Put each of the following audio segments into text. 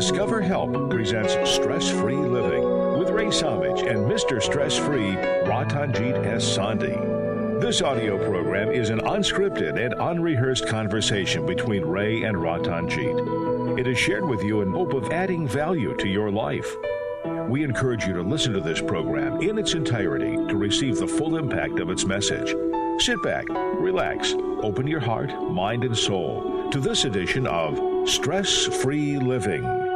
Discover Help presents Stress-Free Living with Ray Samich and Mr. Stress-Free Ratanjit S. Sandhi. This audio program is an unscripted and unrehearsed conversation between Ray and Ratanjit. It is shared with you in hope of adding value to your life. We encourage you to listen to this program in its entirety to receive the full impact of its message. Sit back, relax, open your heart, mind, and soul to this edition of Stress-Free Living.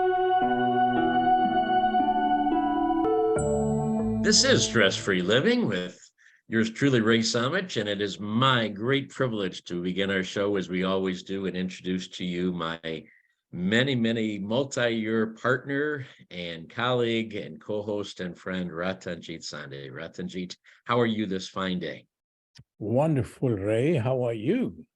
This is Stress-Free Living with yours truly, Ray Samich, and it is my great privilege to begin our show as we always do and introduce to you my many multi-year partner and colleague and co-host and friend, Ratanjit Sandhi. Ratanjit, how are you this fine day? Wonderful, Ray. How are you?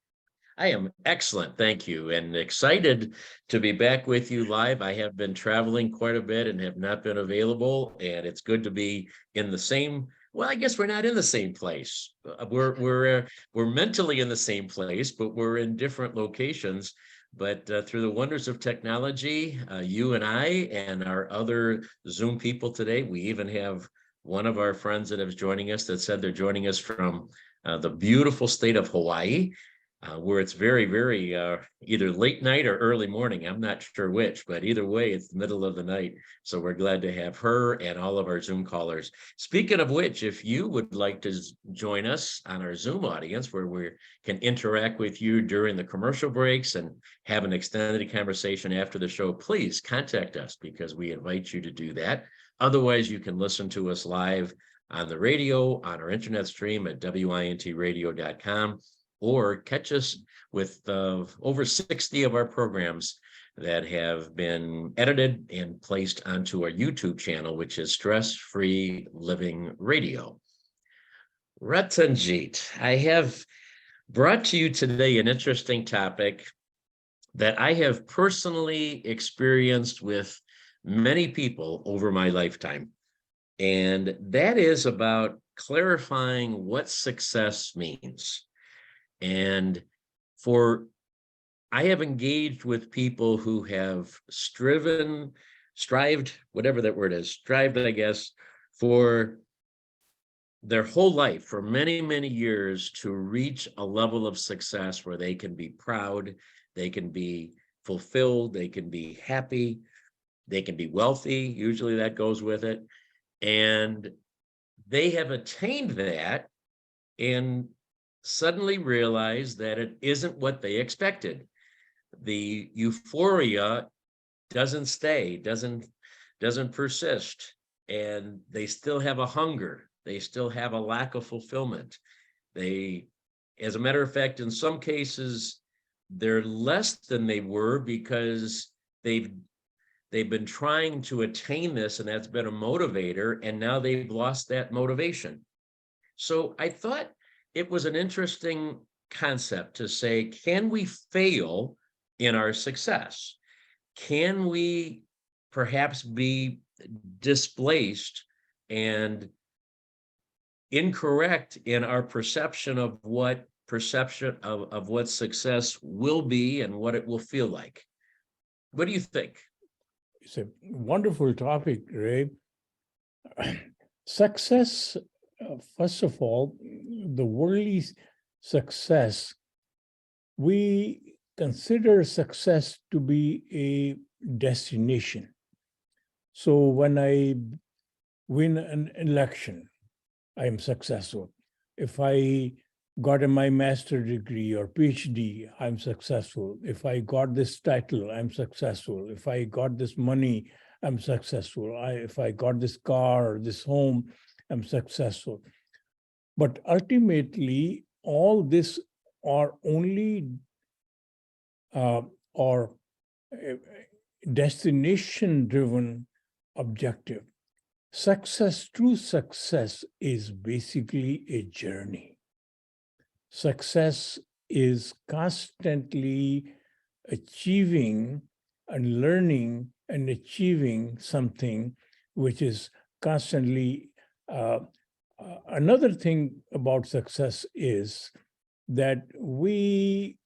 I am excellent, thank you, and excited to be back with you live. I have been traveling quite a bit and have not been available, and it's good to be in the same. Well, I guess we're not in the same place. We're mentally in the same place, but we're in different locations. But through the wonders of technology, you and I and our other Zoom people today, we even have one of our friends that is joining us that said they're joining us from the beautiful state of Hawaii. Where it's very either late night or early morning. I'm not sure which, but either way, it's the middle of the night. So we're glad to have her and all of our Zoom callers. Speaking of which, if you would like to join us on our Zoom audience, where we can interact with you during the commercial breaks and have an extended conversation after the show, please contact us because we invite you to do that. Otherwise, you can listen to us live on the radio, on our internet stream at wintradio.com. or catch us with over 60 of our programs that have been edited and placed onto our YouTube channel, which is Stress-Free Living Radio. Ratanjit, I have brought to you today an interesting topic that I have personally experienced with many people over my lifetime, and that is about clarifying what success means. And I have engaged with people who have strived, whatever that word is, I guess, for their whole life, for many years, to reach a level of success where they can be proud, they can be fulfilled, they can be happy, they can be wealthy. Usually that goes with it. And they have attained that and suddenly realize that it isn't what they expected. The euphoria doesn't stay, doesn't persist, and they still have a hunger. They still have a lack of fulfillment. As a matter of fact, in some cases, they're less than they were because they've been trying to attain this, and that's been a motivator, and now they've lost that motivation. So I thought it was an interesting concept to say, can we fail in our success? Can we perhaps be displaced and incorrect in our perception of what success will be and what it will feel like? What do you think? It's a wonderful topic, Ray. Success, first of all, the worldly success, we consider success to be a destination. So when I win an election, I am successful. If I got my master's degree or PhD, I'm successful. If I got this title, I'm successful. If I got this money, I'm successful. If I got this car or this home, I'm successful. But ultimately, all this are only destination-driven objective. True success is basically a journey. Success is constantly achieving and learning and achieving something which is constantly. Another thing about success is that we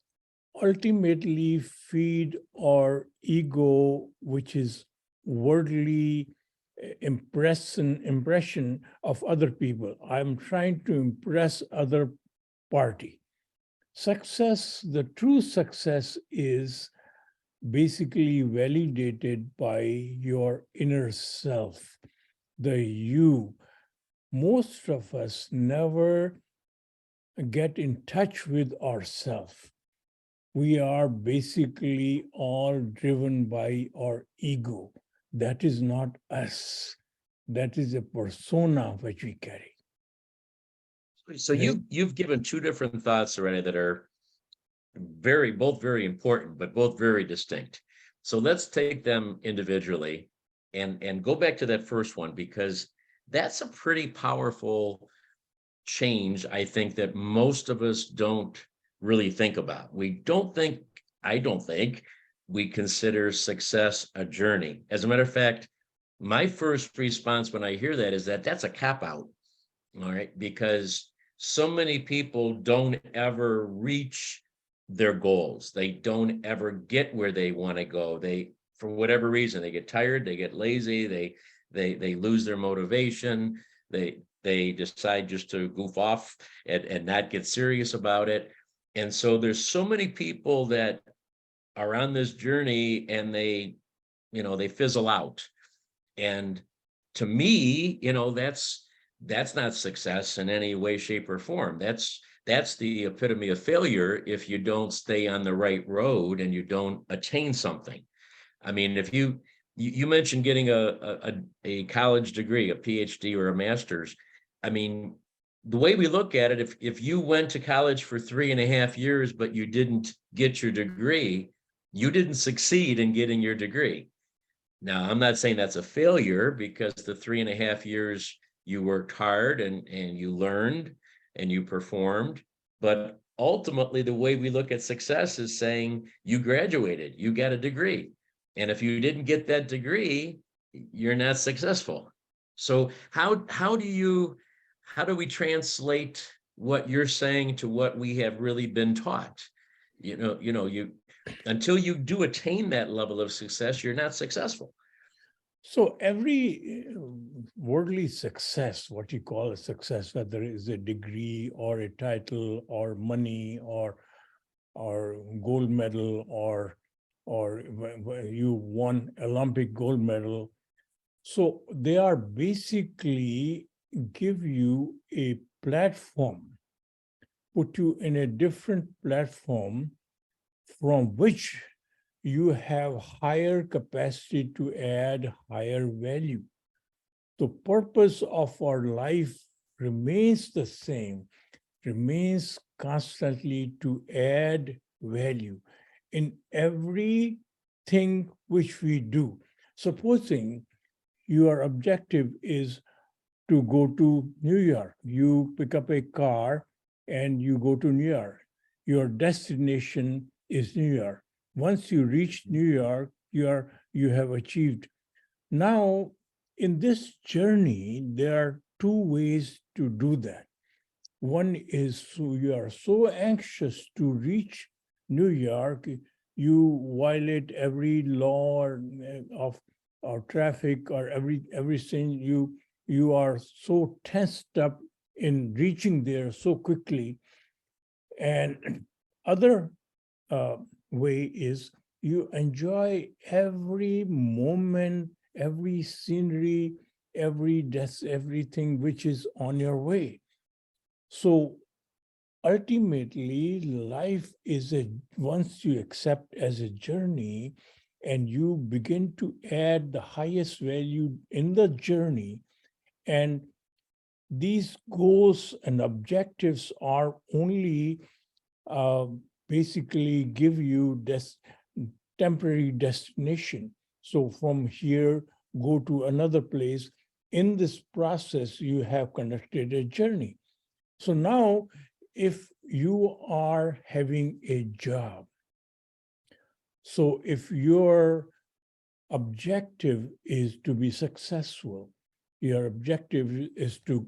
ultimately feed our ego, which is worldly impression of other people. I'm trying to impress other party. Success, the true success is basically validated by your inner self, the you. Most of us never get in touch with ourselves. We are basically all driven by our ego. That is not us. That is a persona which we carry. So you've given two different thoughts already that are both very important, but both very distinct. So let's take them individually and go back to that first one, because that's a pretty powerful change, I think, that most of us don't really think about. I don't think we consider success a journey. As a matter of fact, my first response when I hear that is that that's a cop out. All right, because so many people don't ever reach their goals. They don't ever get where they want to go. They, for whatever reason, they get tired, they get lazy, they lose their motivation, they decide just to goof off and not get serious about it. And so there's so many people that are on this journey and they fizzle out. And to me, that's not success in any way, shape, or form. That's the epitome of failure if you don't stay on the right road and you don't attain something. I mean, if you mentioned getting a college degree, a PhD or a master's. I mean, the way we look at it, if you went to college for 3.5 years, but you didn't get your degree, you didn't succeed in getting your degree. Now, I'm not saying that's a failure, because the 3.5 years you worked hard and you learned and you performed. But ultimately, the way we look at success is saying you graduated, you got a degree. And if you didn't get that degree, you're not successful. So how do we translate what you're saying to what we have really been taught? Until you do attain that level of success, you're not successful. So every worldly success, what you call a success, whether it's a degree or a title or money or gold medal or you won Olympic gold medal. So they are basically give you a platform, put you in a different platform from which you have higher capacity to add higher value. The purpose of our life remains the same, remains constantly to add value in everything which we do. Supposing your objective is to go to New York, you pick up a car and you go to New York. Your destination is New York. Once you reach New York, you have achieved. Now, in this journey, there are two ways to do that. One is, so you are so anxious to reach New York, you violate every law of traffic or everything. You are so tensed up in reaching there so quickly. And other way is you enjoy every moment, every scenery, everything which is on your way. So ultimately, life is once you accept as a journey and you begin to add the highest value in the journey, and these goals and objectives are only basically give you this temporary destination. So from here, go to another place. In this process, you have conducted a journey. So now, if you are having a job, so if your objective is to be successful, your objective is to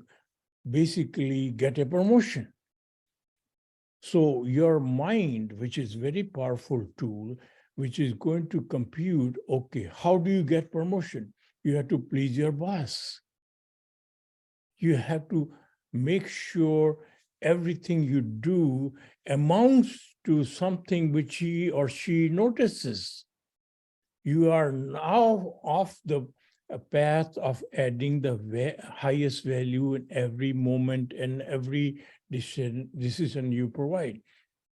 basically get a promotion. So your mind, which is very powerful tool, which is going to compute, okay, how do you get promotion? You have to please your boss. You have to make sure everything you do amounts to something which he or she notices. You are now off the path of adding the highest value in every moment and every decision you provide.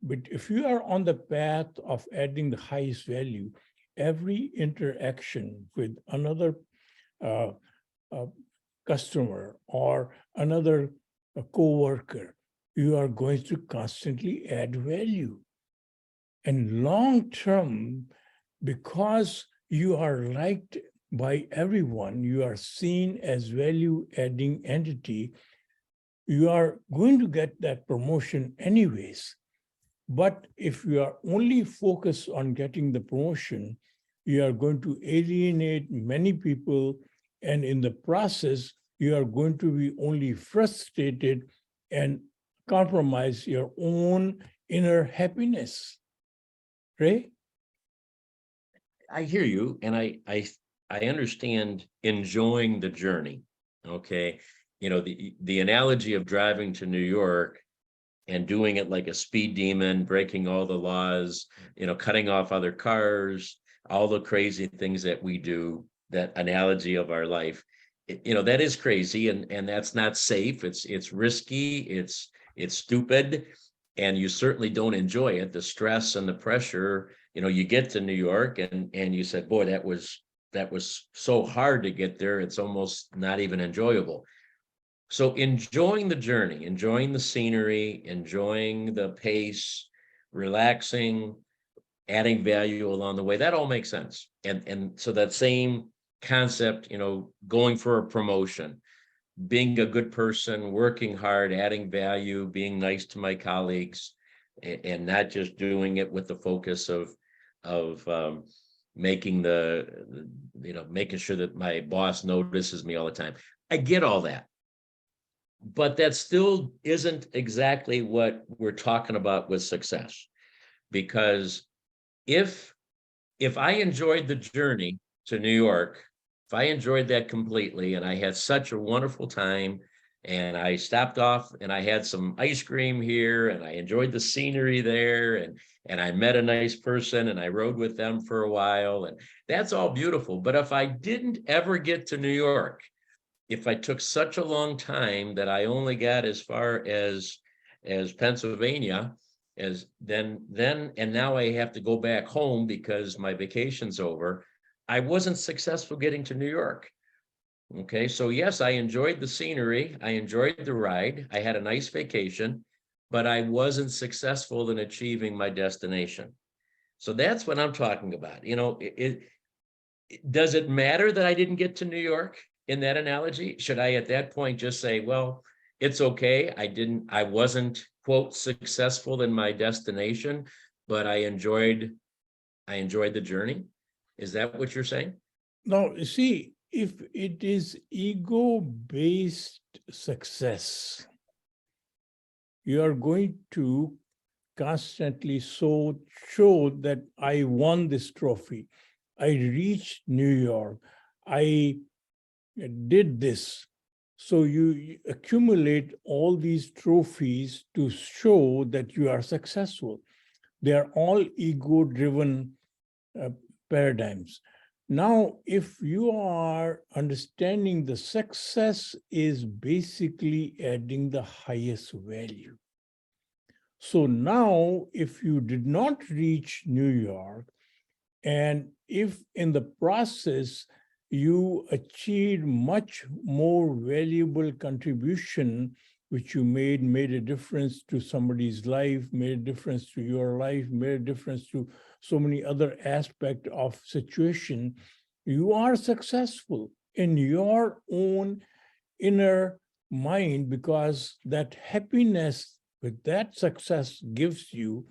But if you are on the path of adding the highest value, every interaction with another uh, uh, customer or another coworker, you are going to constantly add value. And long term, because you are liked by everyone, you are seen as value adding entity, you are going to get that promotion anyways. But if you are only focused on getting the promotion, you are going to alienate many people. And in the process, you are going to be only frustrated and compromise your own inner happiness. Ray? I hear you, and I understand enjoying the journey. Okay, the analogy of driving to New York and doing it like a speed demon, breaking all the laws, cutting off other cars, all the crazy things that we do. That analogy of our life, that is crazy, and that's not safe. It's risky. It's stupid, and you certainly don't enjoy it. The stress and the pressure. You get to New York, and you said, boy, that was so hard to get there. It's almost not even enjoyable. So enjoying the journey, enjoying the scenery, enjoying the pace, relaxing, adding value along the way, that all makes sense. And so that same concept, going for a promotion, being a good person, working hard, adding value, being nice to my colleagues, and not just doing it with the focus of making making sure that my boss notices me all the time. I get all that. But that still isn't exactly what we're talking about with success. Because if I enjoyed the journey to New York, if I enjoyed that completely, and I had such a wonderful time, and I stopped off and I had some ice cream here, and I enjoyed the scenery there, and I met a nice person, and I rode with them for a while, and that's all beautiful. But if I didn't ever get to New York, if I took such a long time that I only got as far as Pennsylvania, as then and now I have to go back home because my vacation's over, I wasn't successful getting to New York. Okay, so yes, I enjoyed the scenery, I enjoyed the ride, I had a nice vacation, but I wasn't successful in achieving my destination. So that's what I'm talking about. Does it matter that I didn't get to New York in that analogy? Should I at that point just say, well, it's okay, I wasn't, quote, successful in my destination, but I enjoyed the journey? Is that what you're saying? Now, you see, if it is ego-based success, you are going to constantly show that I won this trophy. I reached New York. I did this. So you accumulate all these trophies to show that you are successful. They are all ego-driven paradigms. Now, if you are understanding the success is basically adding the highest value. So now, if you did not reach New York, and if in the process you achieved much more valuable contribution, which you made a difference to somebody's life, made a difference to your life, made a difference to so many other aspects of situation, you are successful in your own inner mind, because that happiness with that success gives you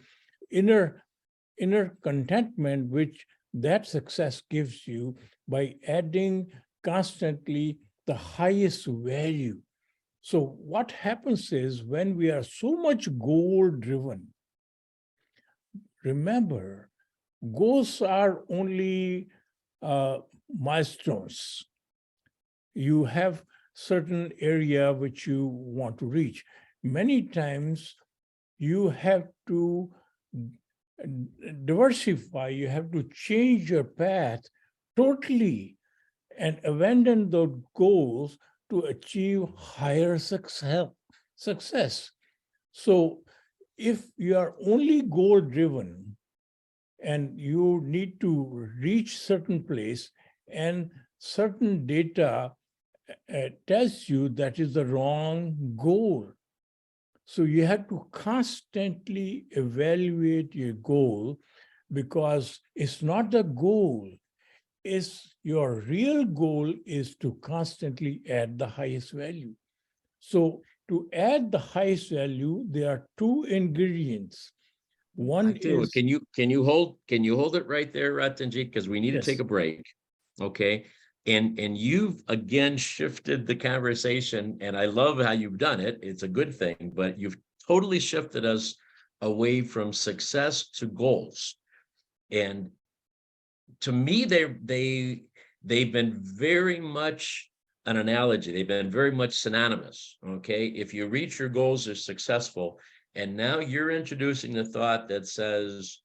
inner contentment, which that success gives you by adding constantly the highest value. So what happens is when we are so much goal driven, remember, goals are only milestones. You have certain area which you want to reach. Many times you have to diversify, you have to change your path totally and abandon those goals to achieve higher success. So if you are only goal driven and you need to reach certain place and certain data tells you that is the wrong goal. So you have to constantly evaluate your goal because it's not the goal. It's your real goal is to constantly add the highest value. So to add the highest value, there are two ingredients. One is Can you hold it right there, Ratanjit? Because we need to take yes. a break. Okay. And you've again shifted the conversation, and I love how you've done it. It's a good thing, but you've totally shifted us away from success to goals. And to me, they've been very much an analogy. They've been very much synonymous. Okay. If you reach your goals, you're successful. And now you're introducing the thought that says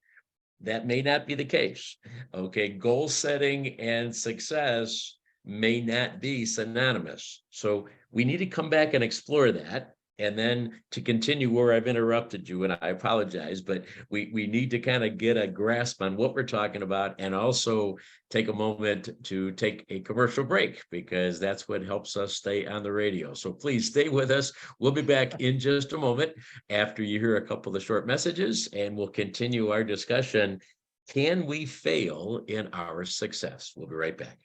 that may not be the case. Okay. Goal setting and success may not be synonymous. So we need to come back and explore that. And then to continue where I've interrupted you, and I apologize, but we need to kind of get a grasp on what we're talking about and also take a moment to take a commercial break because that's what helps us stay on the radio. So please stay with us. We'll be back in just a moment after you hear a couple of short messages and we'll continue our discussion. Can we fail in our success? We'll be right back.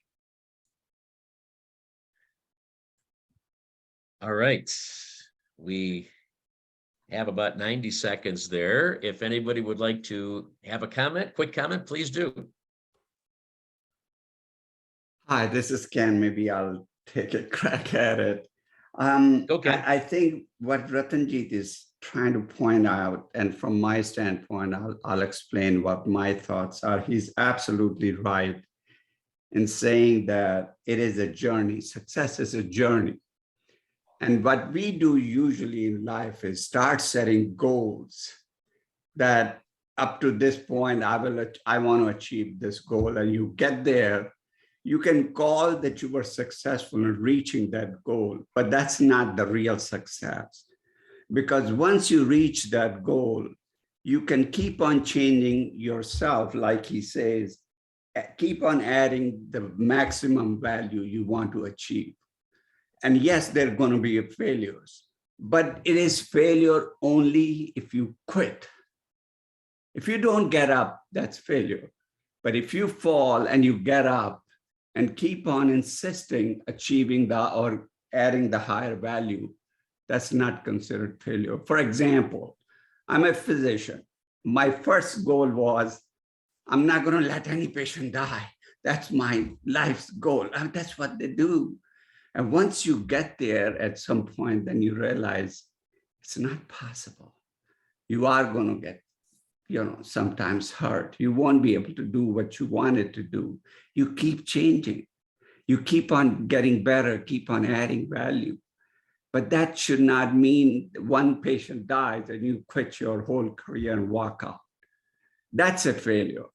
All right. We have about 90 seconds there. If anybody would like to have a comment, quick comment, please do. Hi, this is Ken. Maybe I'll take a crack at it. Okay. I think what Ratanjit is trying to point out, and from my standpoint, I'll explain what my thoughts are. He's absolutely right in saying that it is a journey. Success is a journey. And what we do usually in life is start setting goals that up to this point, I want to achieve this goal. And you get there, you can call that you were successful in reaching that goal, but that's not the real success. Because once you reach that goal, you can keep on changing yourself, like he says, keep on adding the maximum value you want to achieve. And yes, there are going to be failures, but it is failure only if you quit. If you don't get up, that's failure. But if you fall and you get up and keep on insisting, achieving or adding the higher value, that's not considered failure. For example, I'm a physician. My first goal was, I'm not going to let any patient die. That's my life's goal. And that's what they do. And once you get there at some point, then you realize it's not possible. You are going to get, sometimes hurt. You won't be able to do what you wanted to do. You keep changing. You keep on getting better, keep on adding value. But that should not mean one patient dies and you quit your whole career and walk out. That's a failure.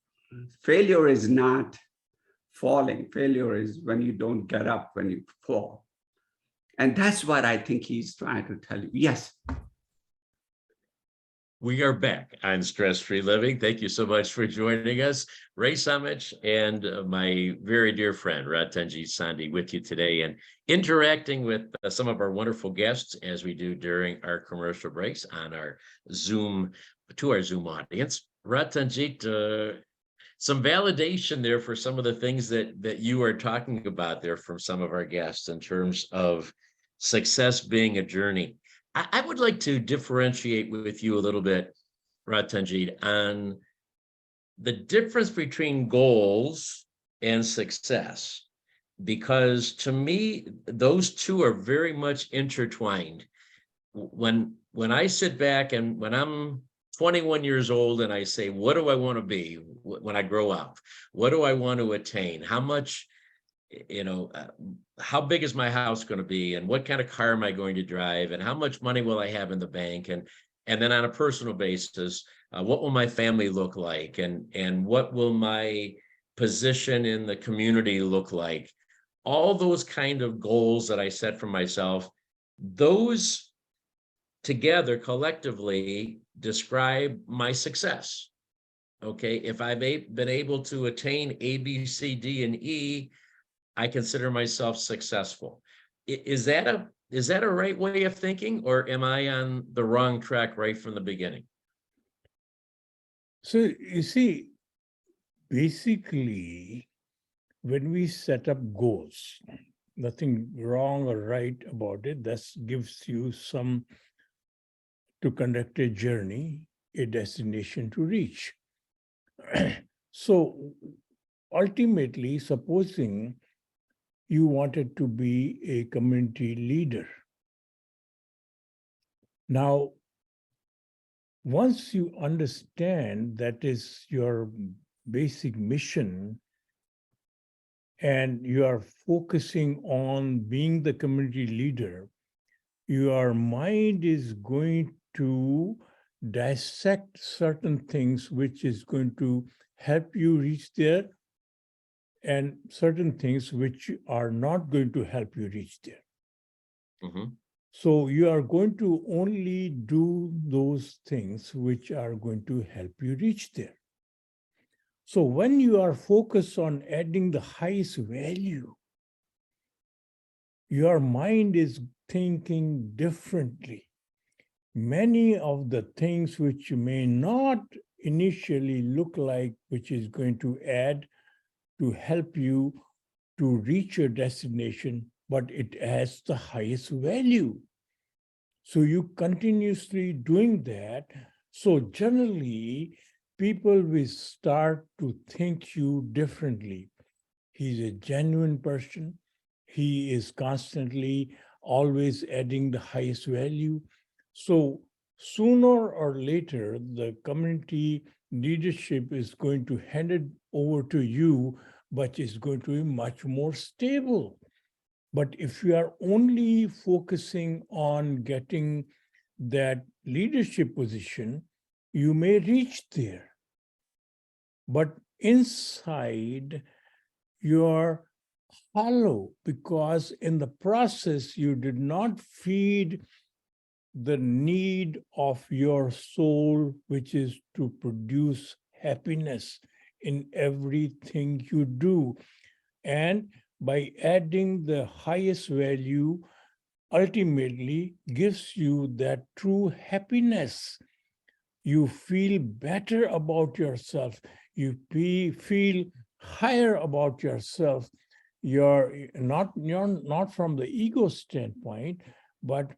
Failure is not falling. Failure is when you don't get up, when you fall. And that's what I think he's trying to tell you. Yes. We are back on Stress Free Living. Thank you so much for joining us. Ray Samich and my very dear friend, Ratanjit Sandhi, with you today and interacting with some of our wonderful guests as we do during our commercial breaks on our Zoom, to our Zoom audience. Ratanjit, some validation there for some of the things that you are talking about there from some of our guests in terms of success being a journey. I would like to differentiate with you a little bit, Ratanjit, on the difference between goals and success. because to me, those two are very much intertwined. When I sit back and when I'm 21 years old and I say, what do I want to be when I grow up? What do I want to attain? How much, how big is my house going to be? And what kind of car am I going to drive? And how much money will I have in the bank? And then on a personal basis, what will my family look like? And what will my position in the community look like? All those kind of goals that I set for myself, those together collectively describe my success. Okay, if I've been able to attain A, B, C, D, and E, I consider myself successful. Is that a right way of thinking, or am I on the wrong track right from the beginning? So you see, basically, when we set up goals, nothing wrong or right about it. That gives you some to conduct a journey, a destination to reach. So ultimately, supposing you wanted to be a community leader. Now, once you understand that is your basic mission, and you are focusing on being the community leader, your mind is going to dissect certain things which is going to help you reach there, and certain things which are not going to help you reach there. Mm-hmm. So you are going to only do those things which are going to help you reach there. So when you are focused on adding the highest value, your mind is thinking differently. Many of the things which may not initially look like which is going to add to help you to reach your destination, but it has the highest value. So you continuously doing that. So generally, people will start to think you differently. He's a genuine person. He is constantly always adding the highest value. So sooner or later, the community leadership is going to hand it over to you, but it's going to be much more stable. But if you are only focusing on getting that leadership position, you may reach there. But inside, you're hollow because in the process, you did not feed the need of your soul, which is to produce happiness in everything you do. And by adding the highest value, ultimately gives you that true happiness. You feel better about yourself. You feel higher about yourself. You're not from the ego standpoint, but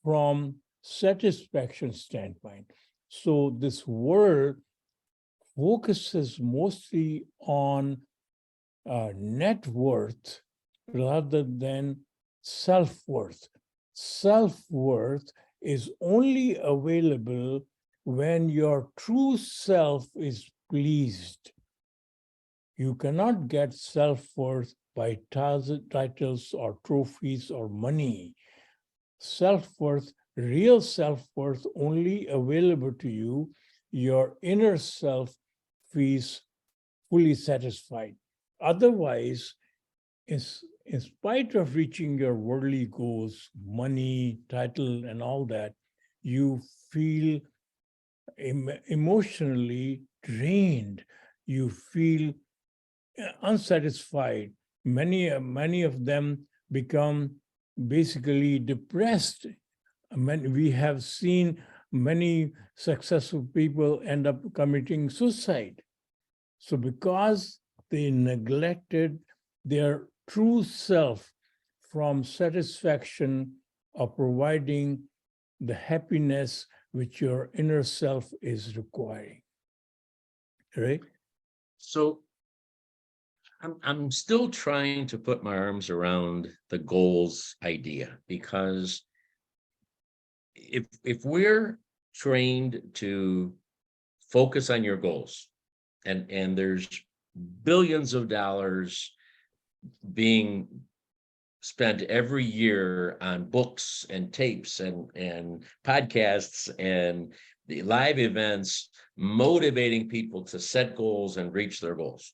from satisfaction standpoint. So this world focuses mostly on net worth rather than self-worth. Self-worth is only available when your true self is pleased. You cannot get self-worth by titles or trophies or money. Self-worth, real self-worth, only available to you, your inner self feels fully satisfied. Otherwise, in spite of reaching your worldly goals, money, title, and all that, you feel emotionally drained. You feel unsatisfied. Many of them become basically depressed. We have seen many successful people end up committing suicide. So because they neglected their true self from satisfaction of providing the happiness which your inner self is requiring, right? So I'm still trying to put my arms around the goals idea, because if we're trained to focus on your goals, and there's billions of dollars being spent every year on books and tapes and podcasts and the live events, motivating people to set goals and reach their goals.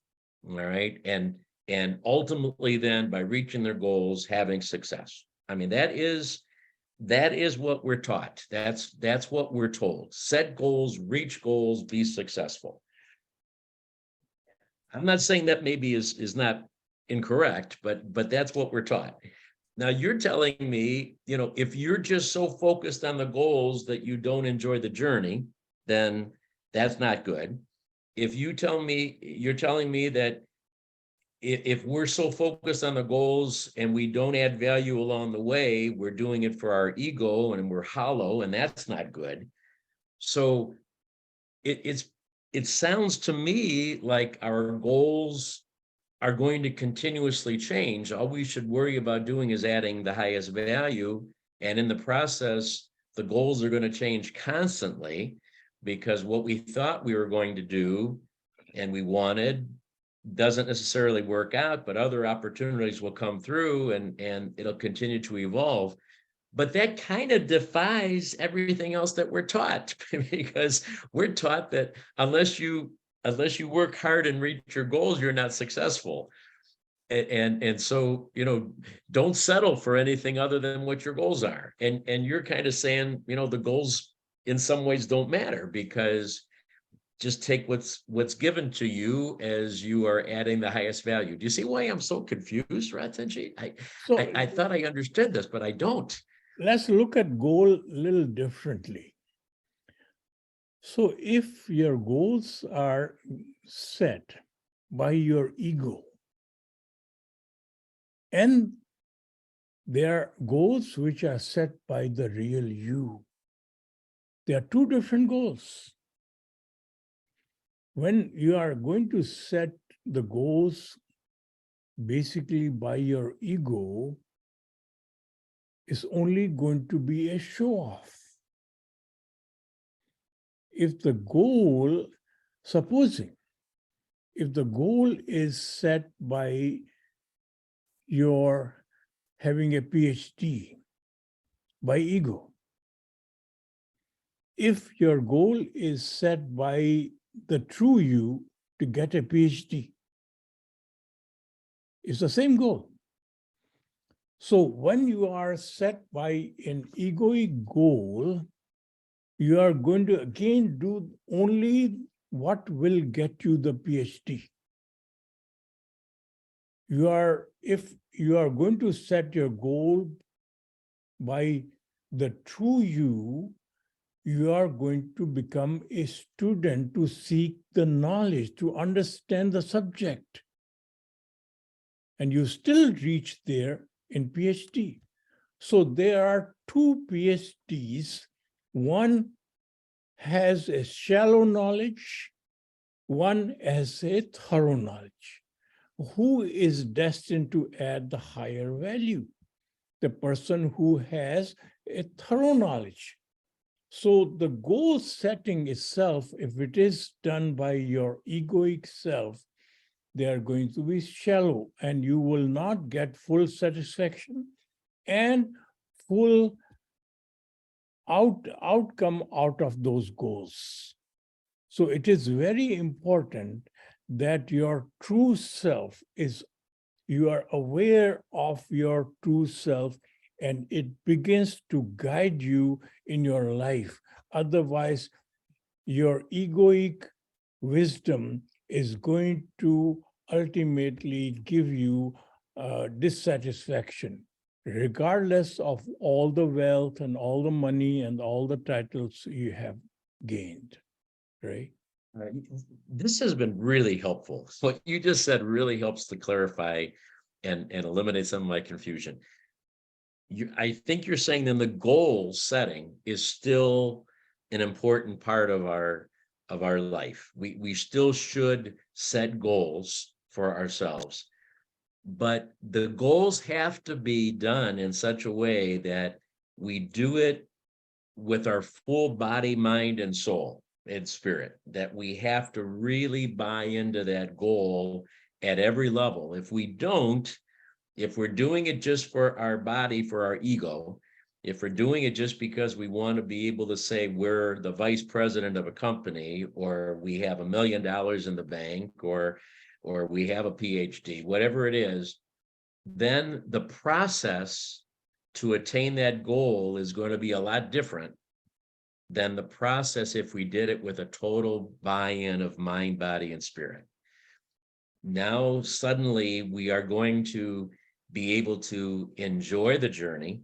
All right. And ultimately then, by reaching their goals, having success. I mean, that is what we're taught. That's what we're told. Set goals, reach goals, be successful. I'm not saying that maybe is not incorrect, but that's what we're taught. Now you're telling me, if you're just so focused on the goals that you don't enjoy the journey, then that's not good. If you're telling me that if we're so focused on the goals and we don't add value along the way, we're doing it for our ego and we're hollow, and that's not good. So it sounds to me like our goals are going to continuously change. All we should worry about doing is adding the highest value. And in the process, the goals are going to change constantly, because what we thought we were going to do and we wanted doesn't necessarily work out, but other opportunities will come through, and it'll continue to evolve. But that kind of defies everything else that we're taught, because we're taught that unless you work hard and reach your goals, you're not successful. And so, don't settle for anything other than what your goals are. And you're kind of saying, the goals in some ways don't matter, because just take what's given to you as you are adding the highest value. Do you see why I'm so confused, Ratanjit? I thought I understood this, but I don't. Let's look at goal a little differently. So if your goals are set by your ego, and there are goals which are set by the real you, there are two different goals. When you are going to set the goals basically by your ego, it's only going to be a show-off. If the goal, supposing, if the goal is set by your having a PhD, by ego, if your goal is set by the true you to get a PhD, it's the same goal. So when you are set by an egoic goal, you are going to again do only what will get you the PhD. If you are going to set your goal by the true you, you are going to become a student to seek the knowledge, to understand the subject. And you still reach there in PhD. So there are two PhDs. One has a shallow knowledge, one has a thorough knowledge. Who is destined to add the higher value? The person who has a thorough knowledge. So the goal setting itself, if it is done by your egoic self, they are going to be shallow, and you will not get full satisfaction and full outcome out of those goals. So it is very important that your true self you are aware of your true self, and it begins to guide you in your life. Otherwise, your egoic wisdom is going to ultimately give you dissatisfaction, regardless of all the wealth and all the money and all the titles you have gained, right? This has been really helpful. What you just said really helps to clarify and eliminate some of my confusion. I think you're saying then the goal setting is still an important part of our life. We still should set goals for ourselves. But the goals have to be done in such a way that we do it with our full body, mind, and soul and spirit, that we have to really buy into that goal at every level. If we don't, if we're doing it just for our body, for our ego, if we're doing it just because we want to be able to say we're the vice president of a company, or we have $1 million in the bank, or we have a PhD, whatever it is, then the process to attain that goal is going to be a lot different than the process if we did it with a total buy-in of mind, body, and spirit. Now, suddenly, we are going to be able to enjoy the journey,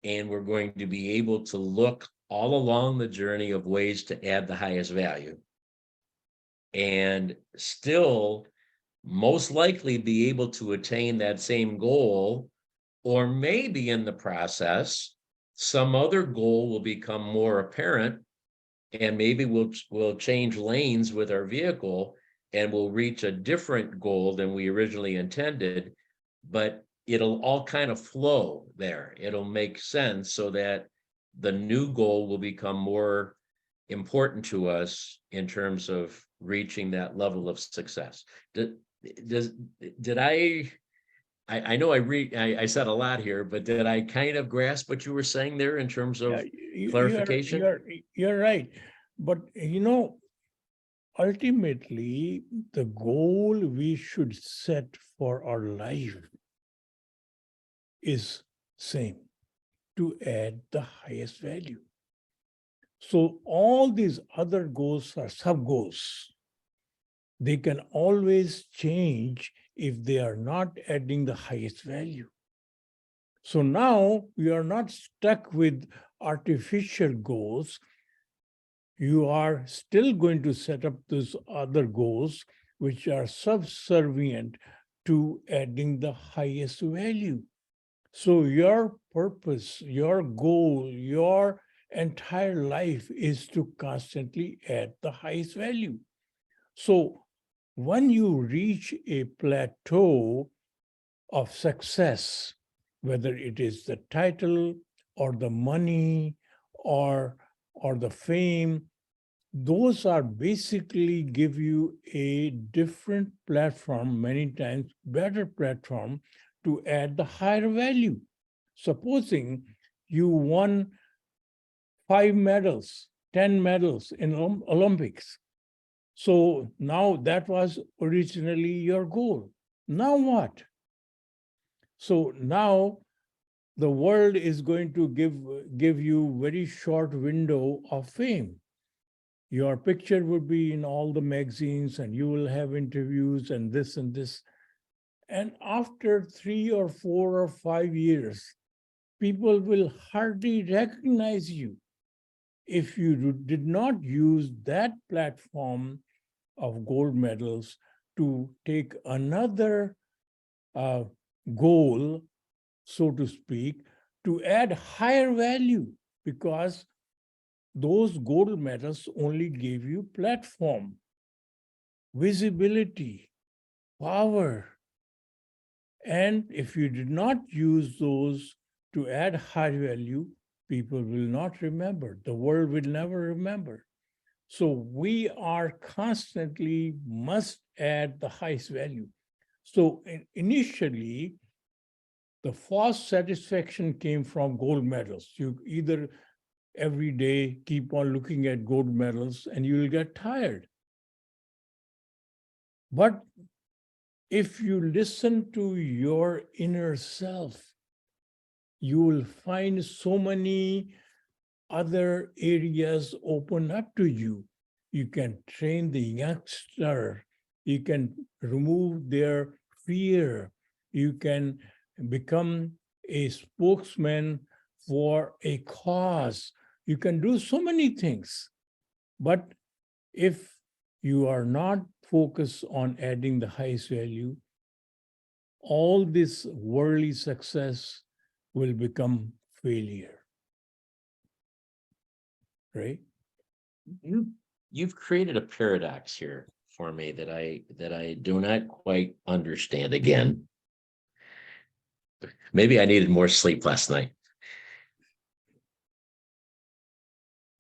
and we're going to be able to look all along the journey of ways to add the highest value, and still most likely be able to attain that same goal, or maybe in the process, some other goal will become more apparent, and maybe we'll change lanes with our vehicle and we'll reach a different goal than we originally intended, but it'll all kind of flow there. It'll make sense so that the new goal will become more important to us in terms of reaching that level of success. Did I know I said a lot here, but did I kind of grasp what you were saying there in terms of clarification? You're right. But ultimately, the goal we should set for our life is same, to add the highest value. So all these other goals are sub-goals. They can always change if they are not adding the highest value. So now we are not stuck with artificial goals. You are still going to set up those other goals which are subservient to adding the highest value. So your purpose, your goal, your entire life is to constantly add the highest value. So when you reach a plateau of success, whether it is the title or the money or the fame, those are basically give you a different platform, many times better platform, to add the higher value. Supposing you won 5 medals, 10 medals in Olympics. So now that was originally your goal. Now what? So now the world is going to give you very short window of fame. Your picture would be in all the magazines and you will have interviews and this and this. And after 3 or 4 or 5 years, people will hardly recognize you if you did not use that platform of gold medals to take another goal, so to speak, to add higher value, because those gold medals only gave you platform, visibility, power. And if you did not use those to add high value, people will not remember. The world will never remember. So we are constantly must add the highest value. So initially, the false satisfaction came from gold medals. You either every day keep on looking at gold medals and you will get tired. But if you listen to your inner self, you will find so many other areas open up to you. You can train the youngster. You can remove their fear. You can become a spokesman for a cause. You can do so many things. But if you are not focused on adding the highest value, all this worldly success will become failure. Right? You've created a paradox here for me that I do not quite understand. Again, maybe I needed more sleep last night.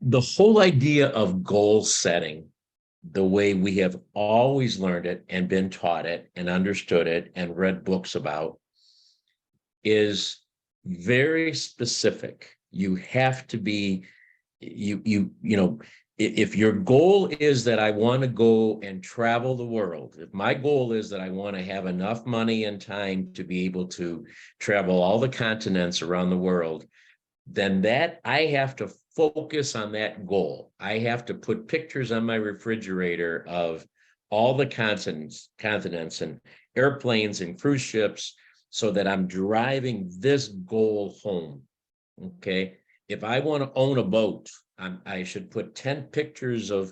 The whole idea of goal setting, the way we have always learned it and been taught it and understood it and read books about, is very specific. You have to be, you know, if your goal is that I want to go and travel the world, if my goal is that I want to have enough money and time to be able to travel all the continents around the world, then that I have to focus on that goal. I have to put pictures on my refrigerator of all the continents and airplanes and cruise ships so that I'm driving this goal home. Okay. If I want to own a boat, I should put 10 pictures of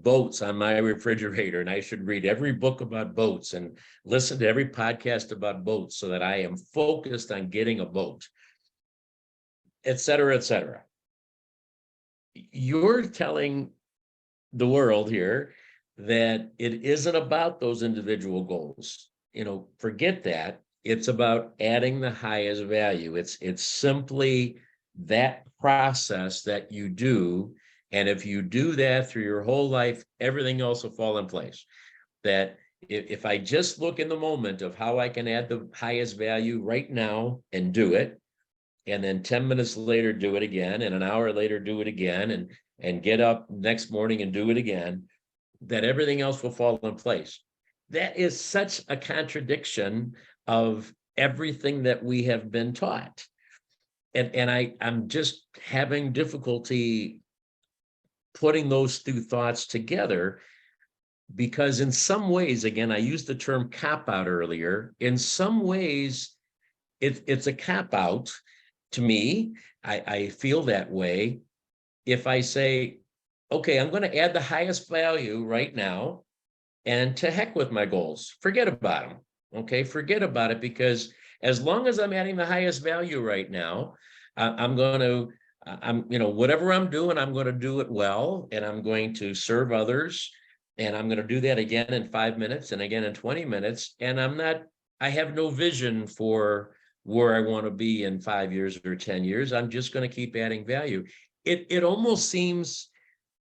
boats on my refrigerator, and I should read every book about boats and listen to every podcast about boats so that I am focused on getting a boat, et cetera, et cetera. You're telling the world here that it isn't about those individual goals. You know, forget that. It's about adding the highest value. It's simply that process that you do. And if you do that through your whole life, everything else will fall in place. That if I just look in the moment of how I can add the highest value right now and do it, and then 10 minutes later do it again, and an hour later do it again, and get up next morning and do it again, that everything else will fall in place. That is such a contradiction of everything that we have been taught. And I'm just having difficulty putting those two thoughts together, because in some ways, again, I used the term cop out earlier. In some ways, it's a cop out to me. I feel that way. If I say, okay, I'm going to add the highest value right now, and to heck with my goals, forget about them. Okay, forget about it, because as long as I'm adding the highest value right now, I'm whatever I'm doing, I'm going to do it well, and I'm going to serve others, and I'm going to do that again in 5 minutes and again in 20 minutes. And I have no vision for where I want to be in 5 years or 10 years. I'm just going to keep adding value. It almost seems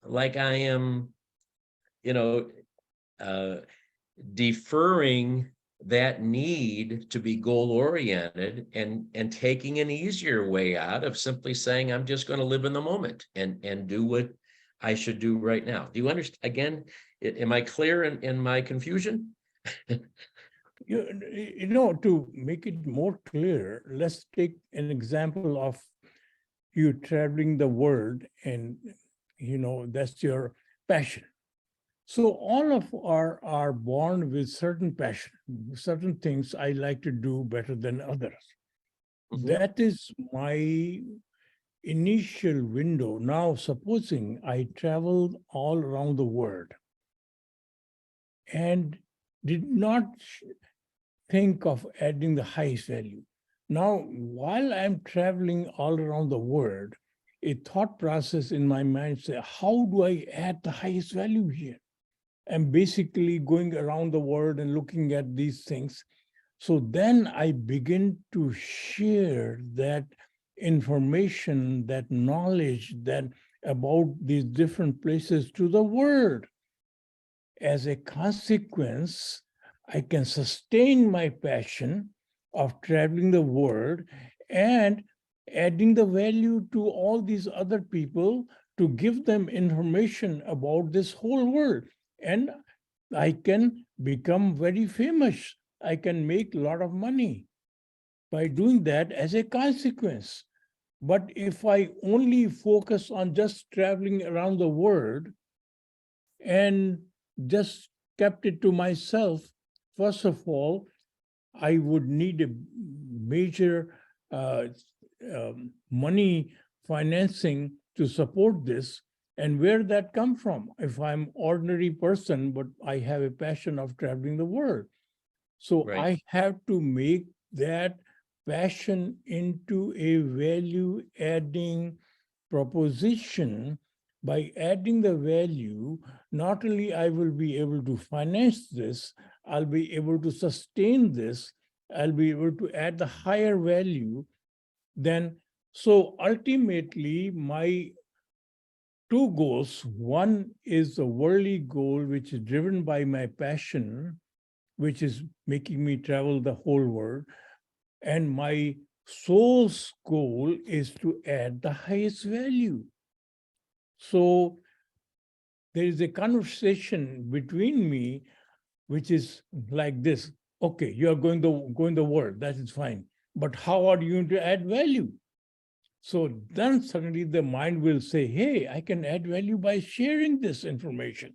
like I am, deferring that need to be goal oriented and taking an easier way out of simply saying, I'm just going to live in the moment and do what I should do right now. Do you understand? Again, am I clear in my confusion? To make it more clear, let's take an example of you traveling the world, and that's your passion. So all of are born with certain passion, certain things I like to do better than others. Mm-hmm. That is my initial window. Now, supposing I traveled all around the world and did not think of adding the highest value. Now, while I'm traveling all around the world, a thought process in my mind says, how do I add the highest value here? I'm basically going around the world and looking at these things. So then I begin to share that information, that knowledge, that about these different places to the world. As a consequence, I can sustain my passion of traveling the world and adding the value to all these other people to give them information about this whole world. And I can become very famous. I can make a lot of money by doing that as a consequence. But if I only focus on just traveling around the world and just kept it to myself, first of all, I would need a major money financing to support this. And where that come from? If I'm ordinary person, but I have a passion of traveling the world. So right. I have to make that passion into a value-adding proposition by adding the value, not only I will be able to finance this, I'll be able to sustain this, I'll be able to add the higher value. Then, so ultimately, my two goals. One is the worldly goal, which is driven by my passion, which is making me travel the whole world. And my soul's goal is to add the highest value. So there is a conversation between me, which is like this. Okay, you are going the world, that is fine. But how are you going to add value? So then suddenly the mind will say, hey, I can add value by sharing this information.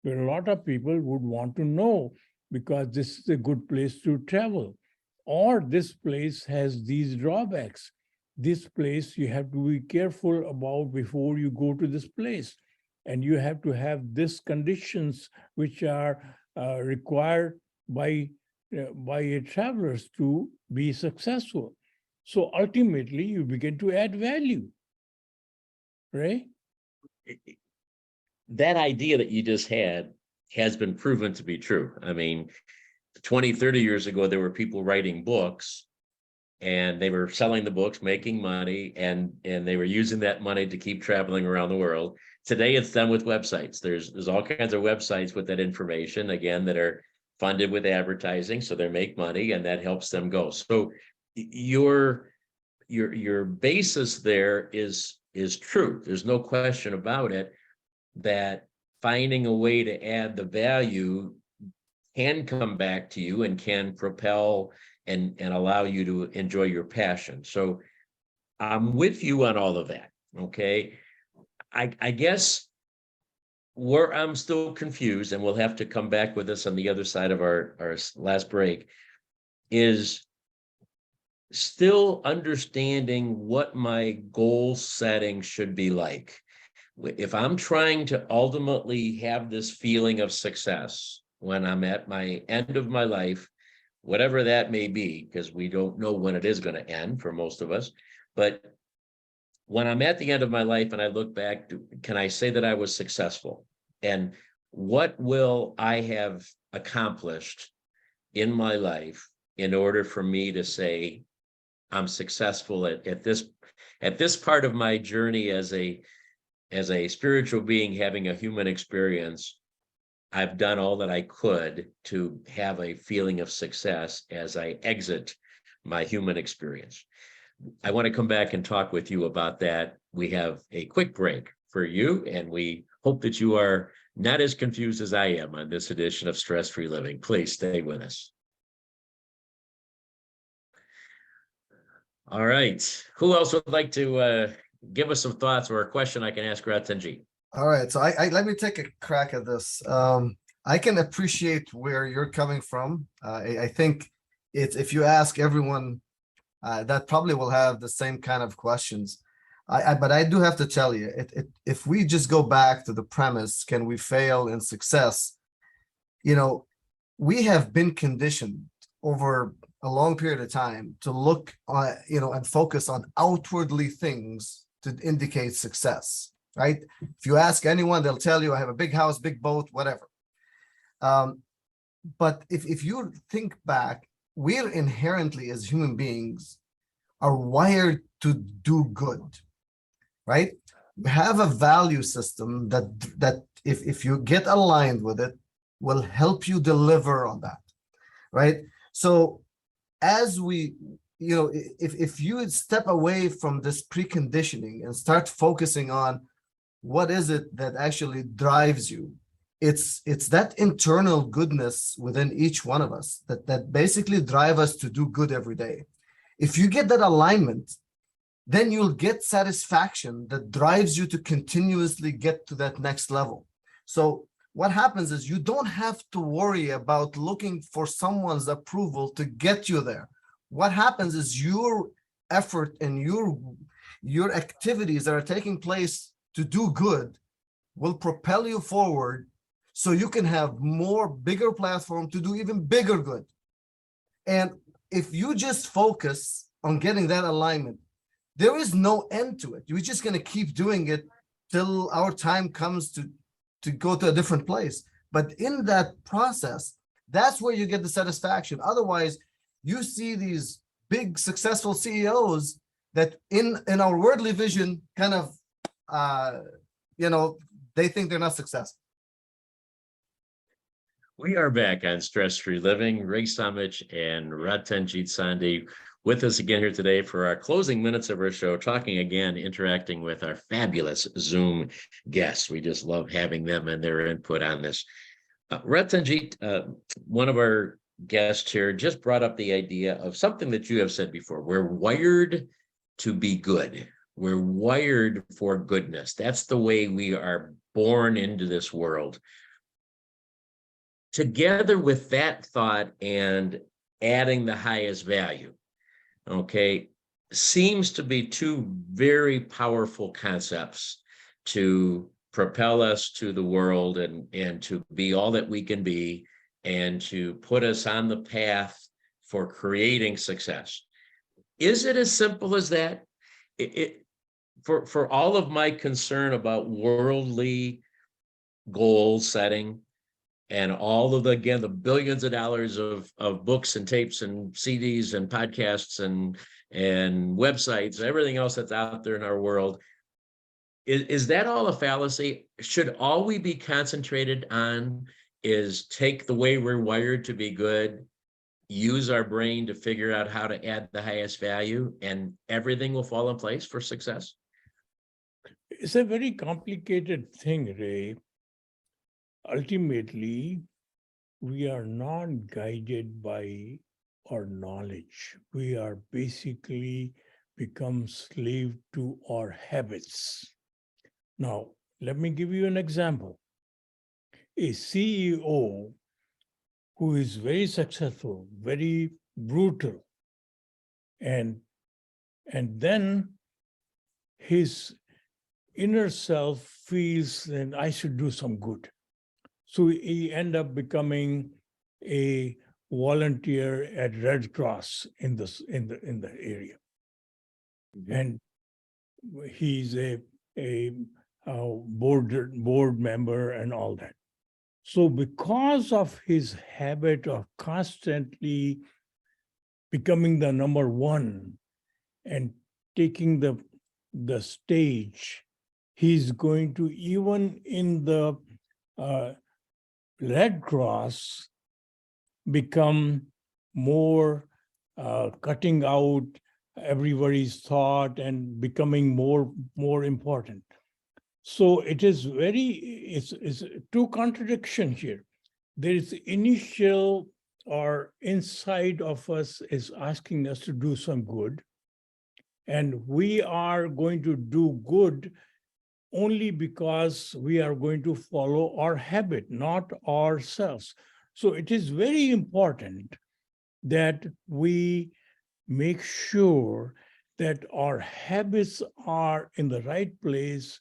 But a lot of people would want to know because this is a good place to travel. Or this place has these drawbacks. This place you have to be careful about before you go to this place. And you have to have these conditions which are required by travelers to be successful. So ultimately, you begin to add value, right? That idea that you just had has been proven to be true. I mean, 20, 30 years ago, there were people writing books and they were selling the books, making money, and they were using that money to keep traveling around the world. Today, it's done with websites. There's all kinds of websites with that information, again, that are funded with advertising, so they make money and that helps them go. So your basis there is true. There's no question about it, that finding a way to add the value can come back to you and can propel and allow you to enjoy your passion. So I'm with you on all of that. Okay. I guess where I'm still confused, and we'll have to come back with this on the other side of our last break, is still understanding what my goal setting should be like. If I'm trying to ultimately have this feeling of success when I'm at my end of my life, whatever that may be, because we don't know when it is going to end for most of us, but when I'm at the end of my life and I look back, can I say that I was successful? And what will I have accomplished in my life in order for me to say I'm successful at this part of my journey as a spiritual being having a human experience? I've done all that I could to have a feeling of success as I exit my human experience. I want to come back and talk with you about that. We have a quick break for you, and we hope that you are not as confused as I am on this edition of Stress Free Living. Please stay with us. All right. Who else would like to give us some thoughts or a question I can ask Ratanjit? All right, so I let me take a crack at this. I can appreciate where you're coming from. I think it's, if you ask everyone, that probably will have the same kind of questions. But I do have to tell you, if we just go back to the premise, can we fail in success? You know, we have been conditioned over a long period of time to look, and focus on outwardly things to indicate success. Right? If you ask anyone, they'll tell you, I have a big house, big boat, whatever. But if you think back, we're inherently, as human beings, are wired to do good, right? We have a value system that if you get aligned with it, will help you deliver on that, right? So as we, if you step away from this preconditioning and start focusing on what is it that actually drives you, it's that internal goodness within each one of us that basically drive us to do good every day. If you get that alignment, then you'll get satisfaction that drives you to continuously get to that next level. So what happens is you don't have to worry about looking for someone's approval to get you there. What happens is your effort and your activities that are taking place to do good will propel you forward, so you can have bigger platform to do even bigger good. And if you just focus on getting that alignment, there is no end to it. You're just going to keep doing it till our time comes to go to a different place. But in that process, that's where you get the satisfaction. Otherwise, you see these big successful CEOs that in our worldly vision kind of they think they're not successful. We are back on Stress Free Living. Ray Samich and Ratanjit Sandhi with us again here today for our closing minutes of our show, talking again, interacting with our fabulous Zoom guests. We just love having them and their input on this. Ratanjit, one of our guests here, just brought up the idea of something that you have said before. We're wired to be good. We're wired for goodness. That's the way we are born into this world. Together with that thought and adding the highest value, okay, seems to be two very powerful concepts to propel us to the world and to be all that we can be and to put us on the path for creating success. Is it as simple as that? For all of my concern about worldly goal setting and all of the billions of dollars of books and tapes and CDs and podcasts and websites, everything else that's out there in our world, is that all a fallacy? Should all we be concentrated on is take the way we're wired to be good, use our brain to figure out how to add the highest value, and everything will fall in place for success? It's a very complicated thing, Ray. Ultimately, we are not guided by our knowledge. We are basically become slave to our habits. Now, let me give you an example. A CEO who is very successful, very brutal, and then his inner self feels that I should do some good. So he end up becoming a volunteer at Red Cross in the area, and he's a board member and all that. So because of his habit of constantly becoming the number one and taking the stage, he's going to, even in the Red Cross, become more cutting out everybody's thought and becoming more important. So it is it's two contradictions here. There is initial or inside of us is asking us to do some good, and we are going to do good only because we are going to follow our habit, not ourselves. So it is very important that we make sure that our habits are in the right place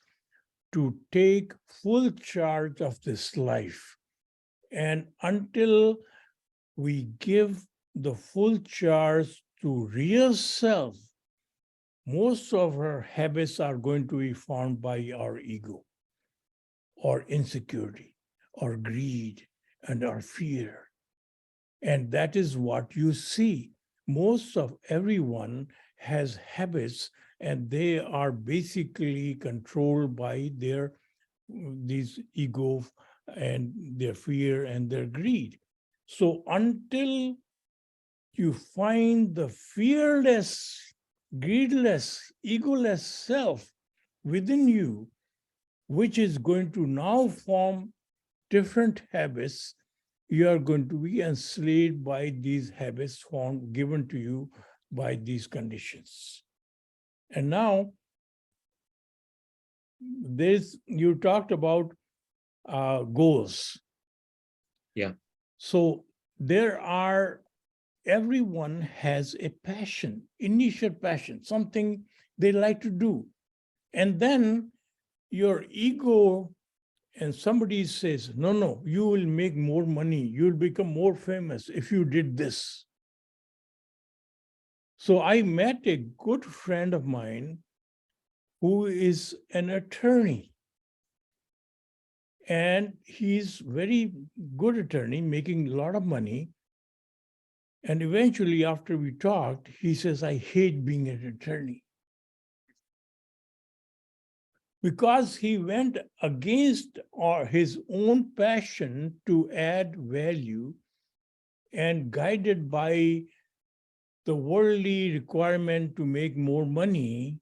to take full charge of this life. And until we give the full charge to real self, most of our habits are going to be formed by our ego, or insecurity, or greed, and our fear. And that is what you see. Most of everyone has habits, and they are basically controlled by these ego and their fear and their greed. So until you find the fearless, greedless, egoless self within you, which is going to now form different habits, you are going to be enslaved by these habits given to you by these conditions. And now, you talked about goals. Yeah. So everyone has a passion, initial passion, something they like to do. And then your ego and somebody says, no, you will make more money, you'll become more famous if you did this. So I met a good friend of mine who is an attorney, And he's very good attorney, making a lot of money. And eventually, after we talked, he says, I hate being an attorney. Because he went against his own passion to add value and guided by the worldly requirement to make more money.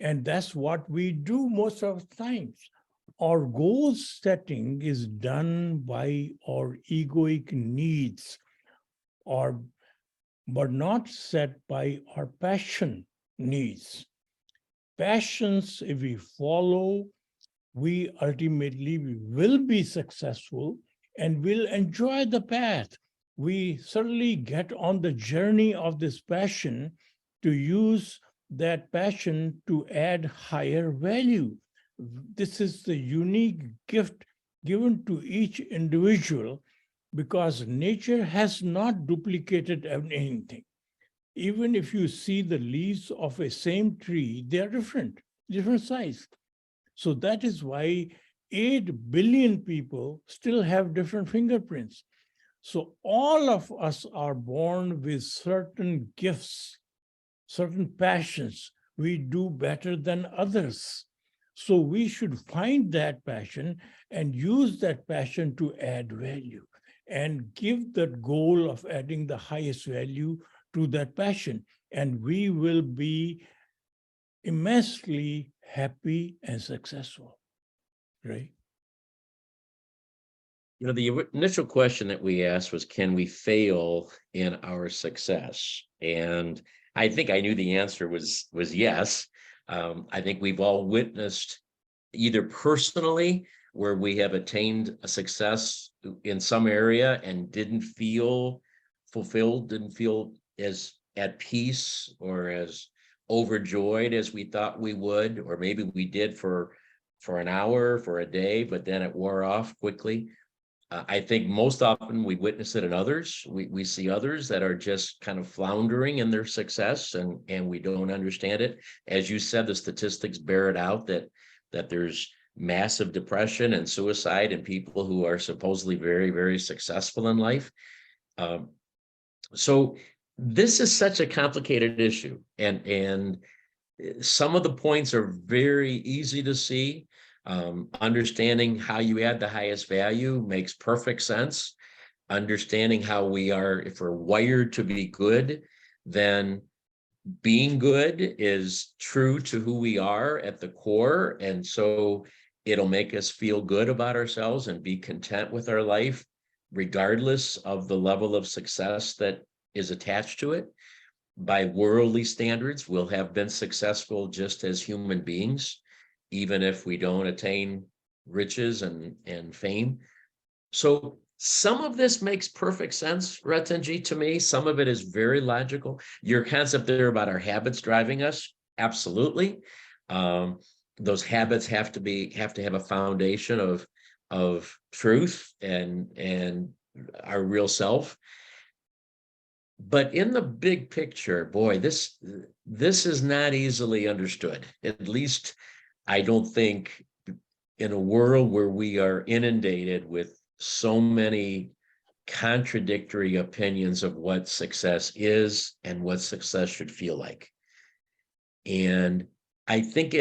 And that's what we do most of the times. Our goal setting is done by our egoic needs, but not set by our passion needs. Passions, if we follow, we ultimately will be successful and will enjoy the path. We certainly get on the journey of this passion to use that passion to add higher value. This is the unique gift given to each individual because nature has not duplicated anything. Even if you see the leaves of a same tree, they are different size. So that is why 8 billion people still have different fingerprints. So all of us are born with certain gifts, certain passions. We do better than others. So we should find that passion and use that passion to add value and give that goal of adding the highest value to that passion. And we will be immensely happy and successful, right? You know, the initial question that we asked was, can we fail in our success? And I think I knew the answer was yes. I think we've all witnessed either personally where we have attained a success in some area and didn't feel fulfilled, didn't feel as at peace or as overjoyed as we thought we would, or maybe we did for an hour, for a day, but then it wore off quickly. I think most often we witness it in others. We see others that are just kind of floundering in their success, and we don't understand it. As you said, the statistics bear it out that there's massive depression and suicide in people who are supposedly very, very successful in life. So this is such a complicated issue, and some of the points are very easy to see. Understanding how you add the highest value makes perfect sense. Understanding how we are, if we're wired to be good, then being good is true to who we are at the core. And so it'll make us feel good about ourselves and be content with our life, regardless of the level of success that is attached to it. By worldly standards, we'll have been successful just as human beings, even if we don't attain riches and fame. So some of this makes perfect sense, Ratanjit, to me. Some of it is very logical. Your concept there about our habits driving us, absolutely. Those habits have to have a foundation of truth and our real self. But in the big picture, boy, this is not easily understood. At least I don't think, in a world where we are inundated with so many contradictory opinions of what success is and what success should feel like. And I think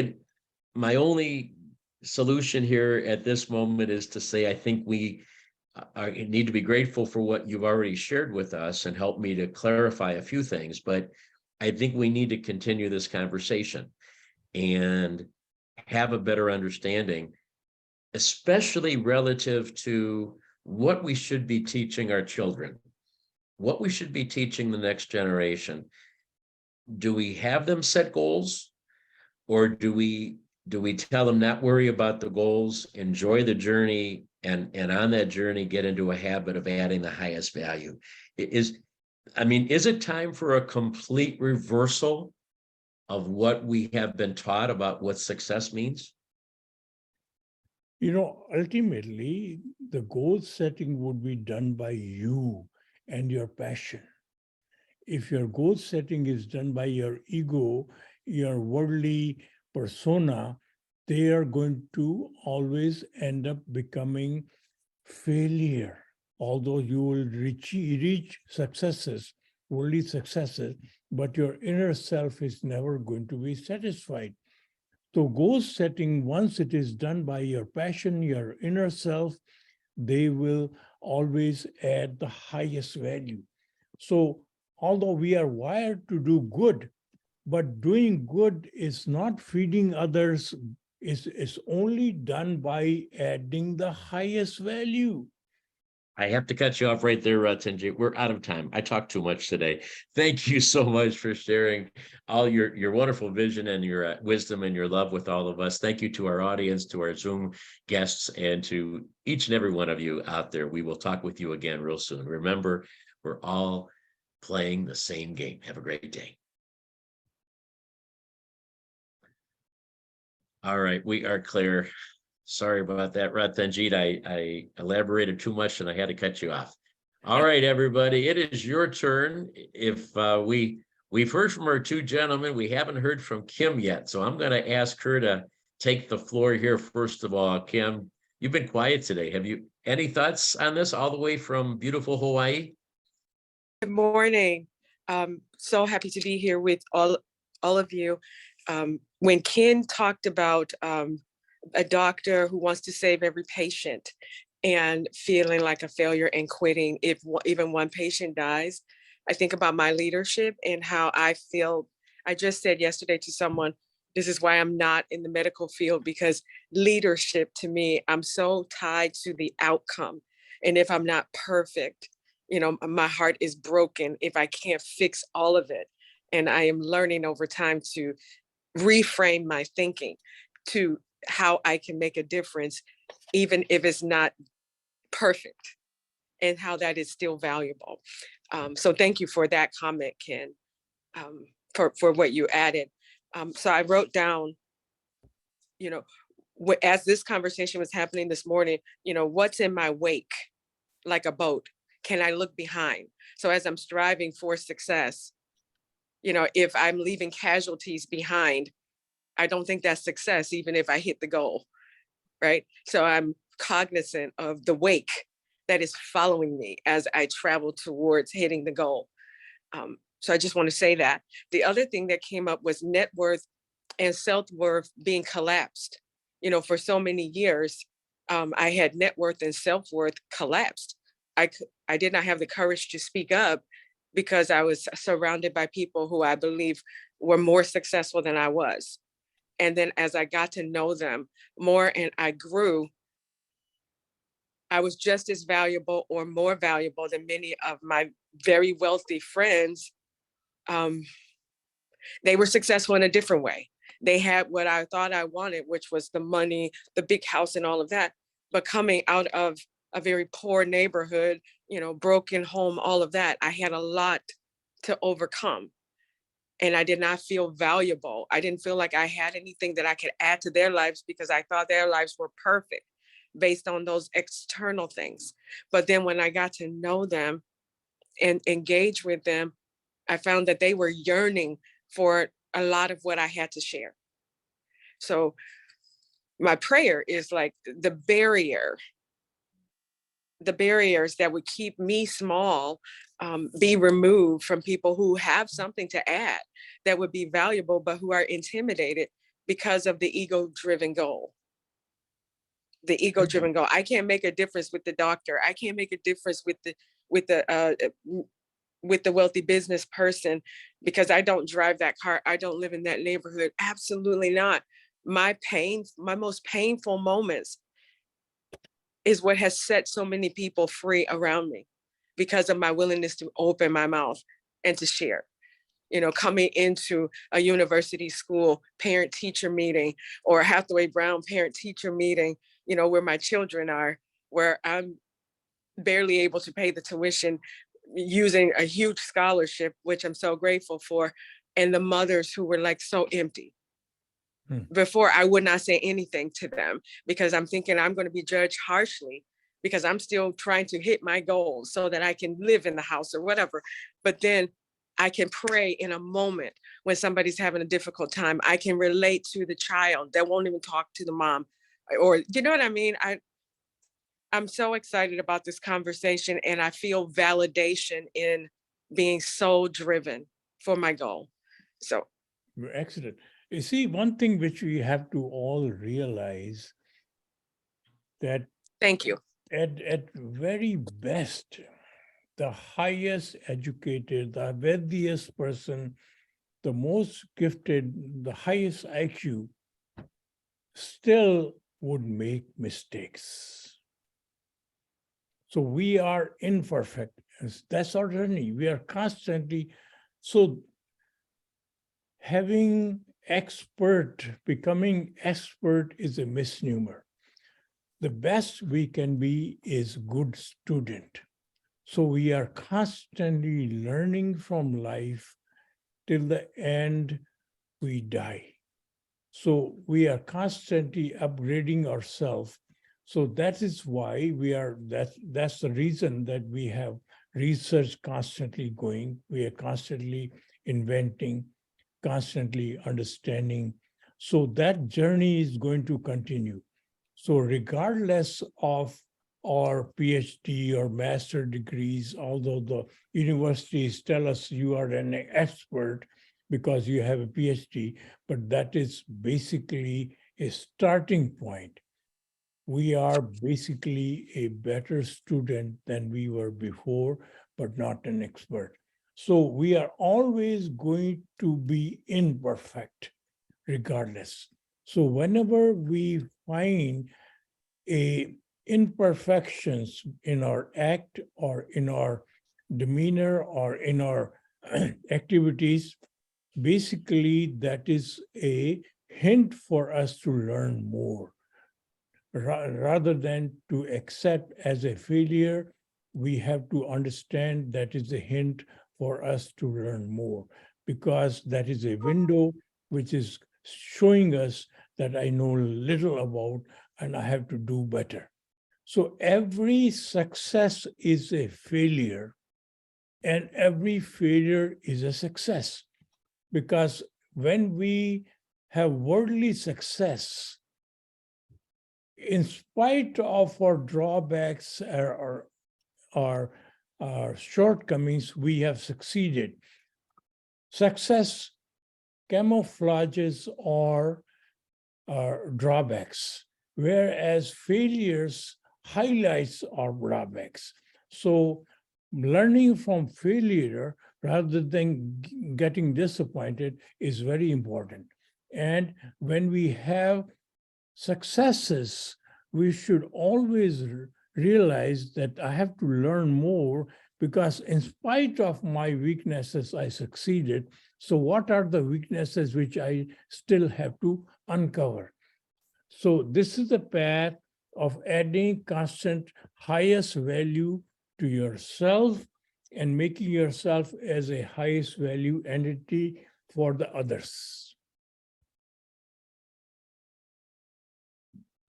my only solution here at this moment is to say, I think we need to be grateful for what you've already shared with us and help me to clarify a few things, but I think we need to continue this conversation and have a better understanding, especially relative to what we should be teaching our children, what we should be teaching the next generation. Do we have them set goals, or do we tell them not worry about the goals, enjoy the journey, and on that journey get into a habit of adding the highest value? Is it time for a complete reversal of what we have been taught about what success means? Ultimately, the goal setting would be done by you and your passion. If your goal setting is done by your ego, your worldly persona, they are going to always end up becoming failure. Although you will reach successes, worldly successes, but your inner self is never going to be satisfied. So goal setting, once it is done by your passion, your inner self, they will always add the highest value. So although we are wired to do good, but doing good is not feeding others, is only done by adding the highest value. I have to cut you off right there, Ratanjit. We're out of time. I talked too much today. Thank you so much for sharing all your wonderful vision and your wisdom and your love with all of us. Thank you to our audience, to our Zoom guests, and to each and every one of you out there. We will talk with you again real soon. Remember, we're all playing the same game. Have a great day. All right, we are clear. Sorry about that, Ratanjit. I elaborated too much and I had to cut you off. All right, everybody, it is your turn. If we've heard from our two gentlemen, we haven't heard from Kim yet. So I'm going to ask her to take the floor here. First of all, Kim, you've been quiet today. Have you any thoughts on this all the way from beautiful Hawaii? Good morning. So happy to be here with all of you. When Ken talked about a doctor who wants to save every patient and feeling like a failure and quitting if even one patient dies, I think about my leadership and how I feel. I just said yesterday to someone, this is why I'm not in the medical field, because leadership to me, I'm so tied to the outcome. And if I'm not perfect, my heart is broken if I can't fix all of it. And I am learning over time to reframe my thinking to how I can make a difference, even if it's not perfect, and how that is still valuable. So thank you for that comment, Ken, for what you added. So I wrote down, as this conversation was happening this morning, what's in my wake, like a boat? Can I look behind? So as I'm striving for success, if I'm leaving casualties behind, I don't think that's success, even if I hit the goal, right? So I'm cognizant of the wake that is following me as I travel towards hitting the goal. So I just want to say that. The other thing that came up was net worth and self-worth being collapsed. For so many years, I had net worth and self-worth collapsed. I did not have the courage to speak up because I was surrounded by people who I believe were more successful than I was. And then as I got to know them more and I grew, I was just as valuable or more valuable than many of my very wealthy friends. They were successful in a different way. They had what I thought I wanted, which was the money, the big house and all of that. But coming out of a very poor neighborhood, broken home, all of that, I had a lot to overcome. And I did not feel valuable. I didn't feel like I had anything that I could add to their lives because I thought their lives were perfect based on those external things. But then when I got to know them and engage with them, I found that they were yearning for a lot of what I had to share. So my prayer is like the barriers that would keep me small be removed from people who have something to add that would be valuable, but who are intimidated because of the ego-driven goal. The ego-driven goal. I can't make a difference with the doctor. I can't make a difference with the wealthy business person because I don't drive that car. I don't live in that neighborhood. Absolutely not. My most painful moments is what has set so many people free around me because of my willingness to open my mouth and to share. Coming into a university school parent-teacher meeting or a Hathaway Brown parent-teacher meeting, where my children are, where I'm barely able to pay the tuition using a huge scholarship, which I'm so grateful for, and the mothers who were like so empty. Before, I would not say anything to them because I'm thinking I'm going to be judged harshly because I'm still trying to hit my goals so that I can live in the house or whatever. But then I can pray in a moment when somebody's having a difficult time. I can relate to the child that won't even talk to the mom, or you know what I mean? I'm so excited about this conversation, and I feel validation in being so driven for my goal. So Excellent. You see, one thing which we have to all realize that thank you. at very best, the highest educated, the wealthiest person, the most gifted, the highest IQ, still would make mistakes. So we are imperfect. That's our journey. We are constantly, so becoming expert is a misnomer. The best we can be is good student. So we are constantly learning from life till the end we die. So we are constantly upgrading ourselves. So that is why that's the reason that we have research constantly going. We are constantly inventing, constantly understanding. So that journey is going to continue. So regardless of our PhD or master degrees, although the universities tell us you are an expert because you have a PhD, but that is basically a starting point. We are basically a better student than we were before, but not an expert. So we are always going to be imperfect regardless. So whenever we find imperfections in our act or in our demeanor or in our activities, basically that is a hint for us to learn more. Rather than to accept as a failure, we have to understand that is a hint for us to learn more, because that is a window which is showing us that I know little about and I have to do better. So every success is a failure and every failure is a success, because when we have worldly success, in spite of our drawbacks or our shortcomings, we have succeeded. Success camouflages our drawbacks, whereas failures highlights our drawbacks. So learning from failure rather than getting disappointed is very important. And when we have successes, we should always realize that I have to learn more, because in spite of my weaknesses, I succeeded. So what are the weaknesses which I still have to uncover? So this is the path of adding constant highest value to yourself and making yourself as a highest value entity for the others.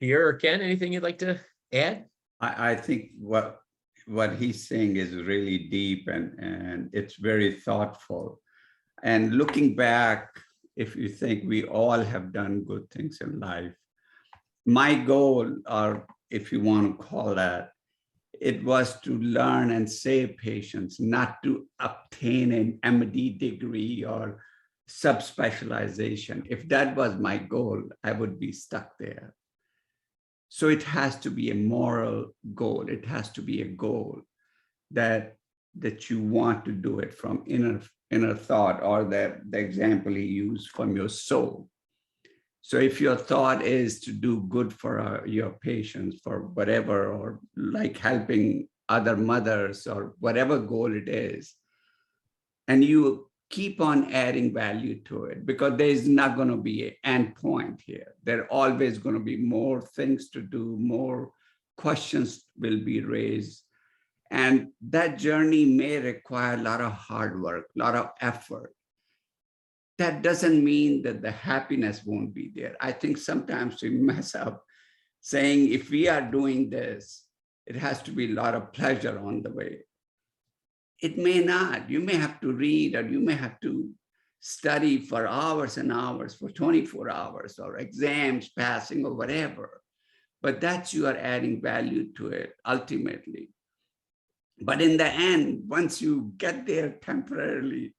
Pierre or Ken, anything you'd like to add? I think what he's saying is really deep and it's very thoughtful. And looking back, if you think we all have done good things in life, my goal, or if you want to call that, it was to learn and save patients, not to obtain an MD degree or subspecialization. If that was my goal, I would be stuck there. So it has to be a moral goal. It has to be a goal that you want to do it from inner thought, or the example he used, from your soul. So if your thought is to do good for your patients, for whatever, or like helping other mothers or whatever goal it is, and you keep on adding value to it, because there is not going to be an end point here. There are always going to be more things to do, more questions will be raised. And that journey may require a lot of hard work, a lot of effort. That doesn't mean that the happiness won't be there. I think sometimes we mess up saying if we are doing this, it has to be a lot of pleasure on the way. It may not. You may have to read, or you may have to study for hours and hours, for 24 hours, or exams passing, or whatever. But that's, you are adding value to it ultimately. But in the end, once you get there temporarily,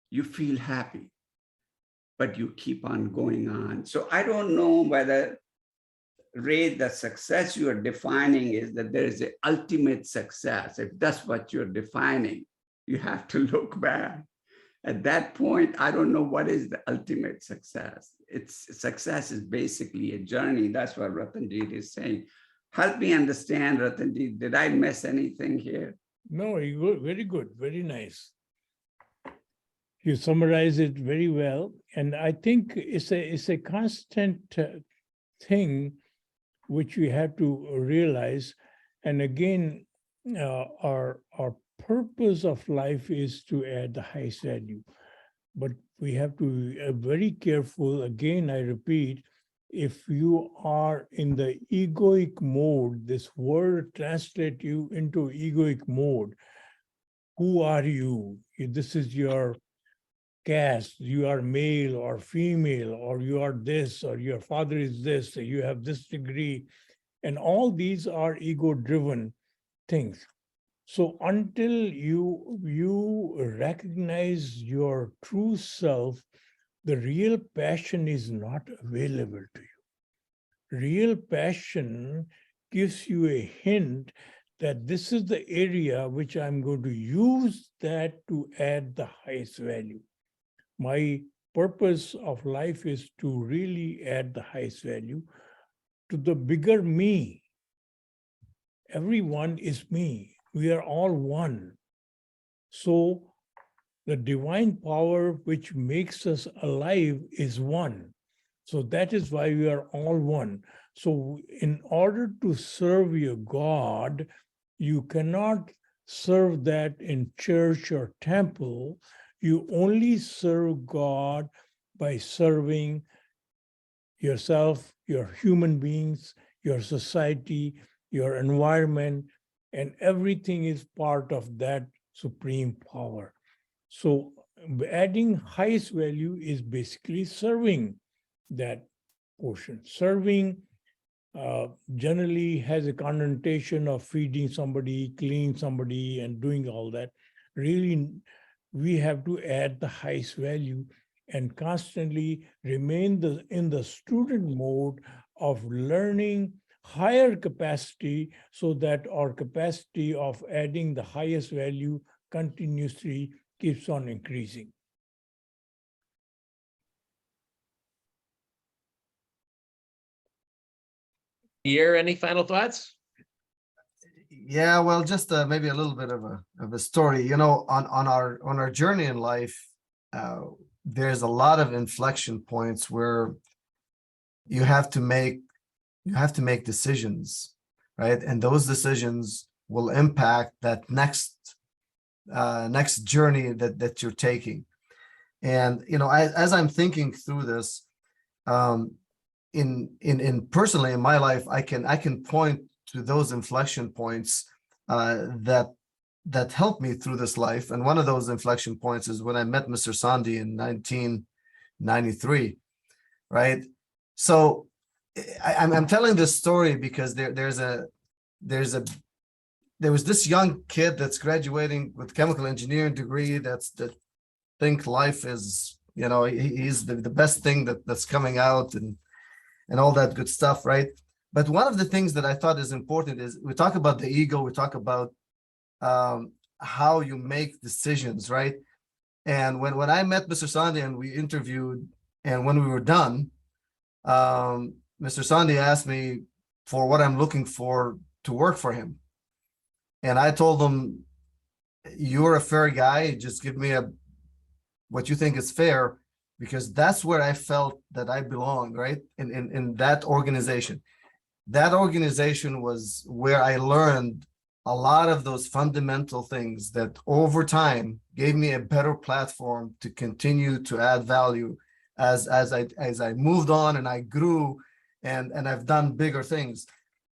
you feel happy, but you keep on going on. So I don't know whether, Ray, the success you are defining is that there is an ultimate success. If that's what you're defining, you have to look back. At that point, I don't know what is the ultimate success. Success is basically a journey. That's what Ratanjit is saying. Help me understand, Ratanjit. Did I miss anything here? No, very good, very nice. You summarize it very well. And I think it's a constant thing which we have to realize. And again, our purpose of life is to add the highest value. But we have to be very careful. Again, I repeat, if you are in the egoic mode, this word translates you into egoic mode. Who are you? This is your caste. You are male or female, or you are this, or your father is this, or you have this degree. And all these are ego-driven things. So until you recognize your true self, the real passion is not available to you. Real passion gives you a hint that this is the area which I'm going to use that to add the highest value. My purpose of life is to really add the highest value to the bigger me. Everyone is me. We are all one. So the divine power which makes us alive is one. So that is why we are all one. So in order to serve your God, you cannot serve that in church or temple. You only serve God by serving yourself, your human beings, your society, your environment, and everything is part of that supreme power. So adding highest value is basically serving that portion. Serving generally has a connotation of feeding somebody, cleaning somebody, and doing all that. Really, we have to add the highest value and constantly remain in the student mode of learning higher capacity, so that our capacity of adding the highest value continuously keeps on increasing. Pierre, any final thoughts? Yeah, well, just maybe a little bit of a story. You know, on our journey in life, there's a lot of inflection points where you have to make decisions, right? And those decisions will impact that next journey that you're taking. And you know, as I'm thinking through this, in personally in my life, I can point to those inflection points that helped me through this life. And one of those inflection points is when I met Mr. Sandhi in 1993, right? So I'm telling this story because there was this young kid that's graduating with chemical engineering degree that think life is, you know, he's the best thing that's coming out and all that good stuff, right? But one of the things that I thought is important is we talk about the ego, we talk about how you make decisions, right? And when I met Mr. Sandhi and we interviewed, and when we were done, Mr. Sandhi asked me for what I'm looking for to work for him. And I told him, you're a fair guy, just give me what you think is fair, because that's where I felt that I belong, right? In that organization. That organization was where I learned a lot of those fundamental things that over time gave me a better platform to continue to add value as I moved on and I grew and I've done bigger things.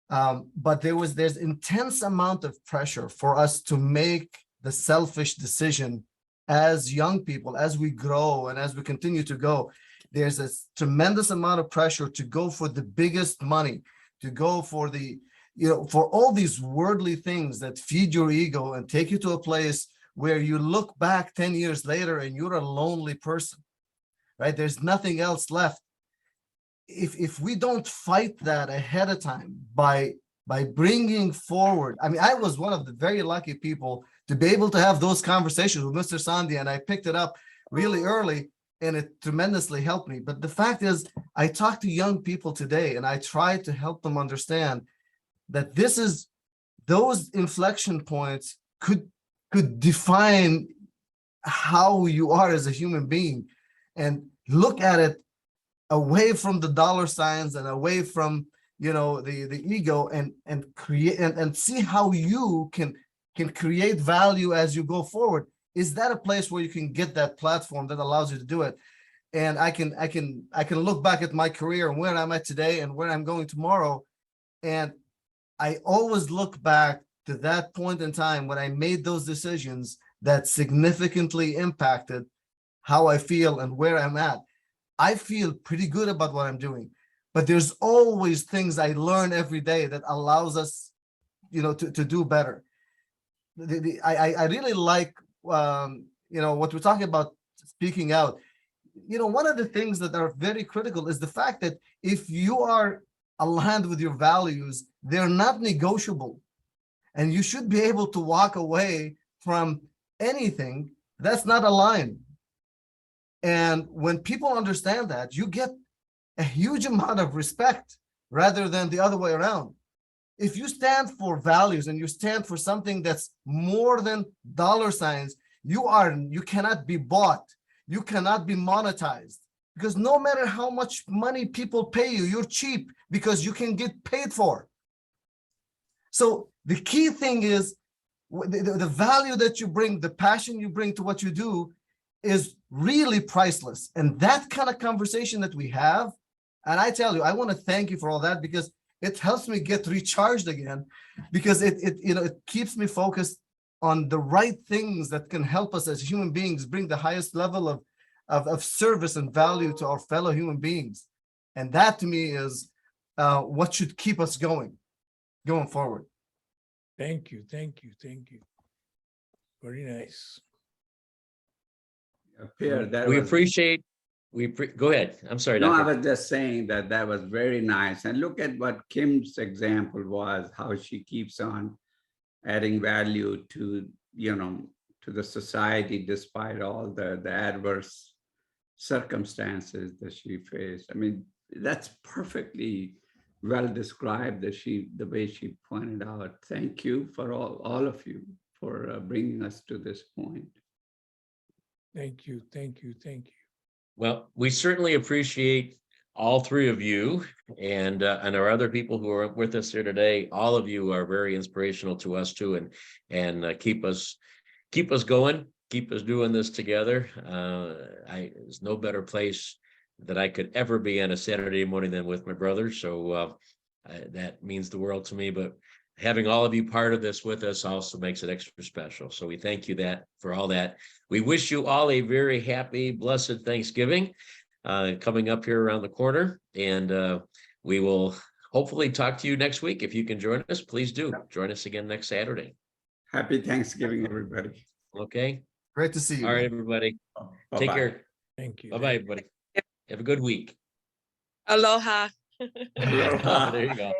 But there's intense amount of pressure for us to make the selfish decision as young people, as we grow and as we continue to go. There's a tremendous amount of pressure to go for the biggest money, to go for the, for all these worldly things that feed your ego and take you to a place where you look back 10 years later and you're a lonely person, right? There's nothing else left. If we don't fight that ahead of time by bringing forward, I mean, I was one of the very lucky people to be able to have those conversations with Mr. Sandhi, and I picked it up really early, and it tremendously helped me. But the fact is, I talk to young people today, and I try to help them understand that those inflection points could define how you are as a human being, and look at it away from the dollar signs and away from the ego, and create and see how you can create value as you go forward. Is that a place where you can get that platform that allows you to do it? And I can look back at my career and where I'm at today and where I'm going tomorrow, and I always look back to that point in time when I made those decisions that significantly impacted how I feel and where I'm at. I feel pretty good about what I'm doing, but there's always things I learn every day that allows us, to do better. I really like, what we're talking about, speaking out. One of the things that are very critical is the fact that if you are aligned with your values, they're not negotiable, and you should be able to walk away from anything that's not aligned. And when people understand that, you get a huge amount of respect rather than the other way around. If you stand for values and you stand for something that's more than dollar signs, you cannot be bought. You cannot be monetized, because no matter how much money people pay you, you're cheap because you can get paid for. So the key thing is the value that you bring, the passion you bring to what you do is really priceless. And that kind of conversation that we have, and I tell you, I want to thank you for all that, because it helps me get recharged again, because it keeps me focused on the right things that can help us as human beings bring the highest level of service and value to our fellow human beings. And that to me is what should keep us going forward. Thank you. Very nice. Pierre, go ahead. I'm sorry. No, Doctor. I was just saying that was very nice. And look at what Kim's example was, how she keeps on adding value to, to the society despite all the adverse circumstances that she faced. I mean, that's perfectly well described, the way she pointed out. Thank you for all of you for bringing us to this point. Thank you. Well, we certainly appreciate all three of you and our other people who are with us here today. All of you are very inspirational to us too, and keep us going, keep us doing this together. There's no better place that I could ever be on a Saturday morning than with my brother. So that means the world to me. But having all of you part of this with us also makes it extra special. So we thank you for all that. We wish you all a very happy, blessed Thanksgiving coming up here around the corner. And we will hopefully talk to you next week. If you can join us, please do. Join us again next Saturday. Happy Thanksgiving, everybody. Okay. Great to see you. All right, everybody. Bye-bye. Take care. Thank you. Bye-bye, everybody. Have a good week. Aloha. Aloha. There you go.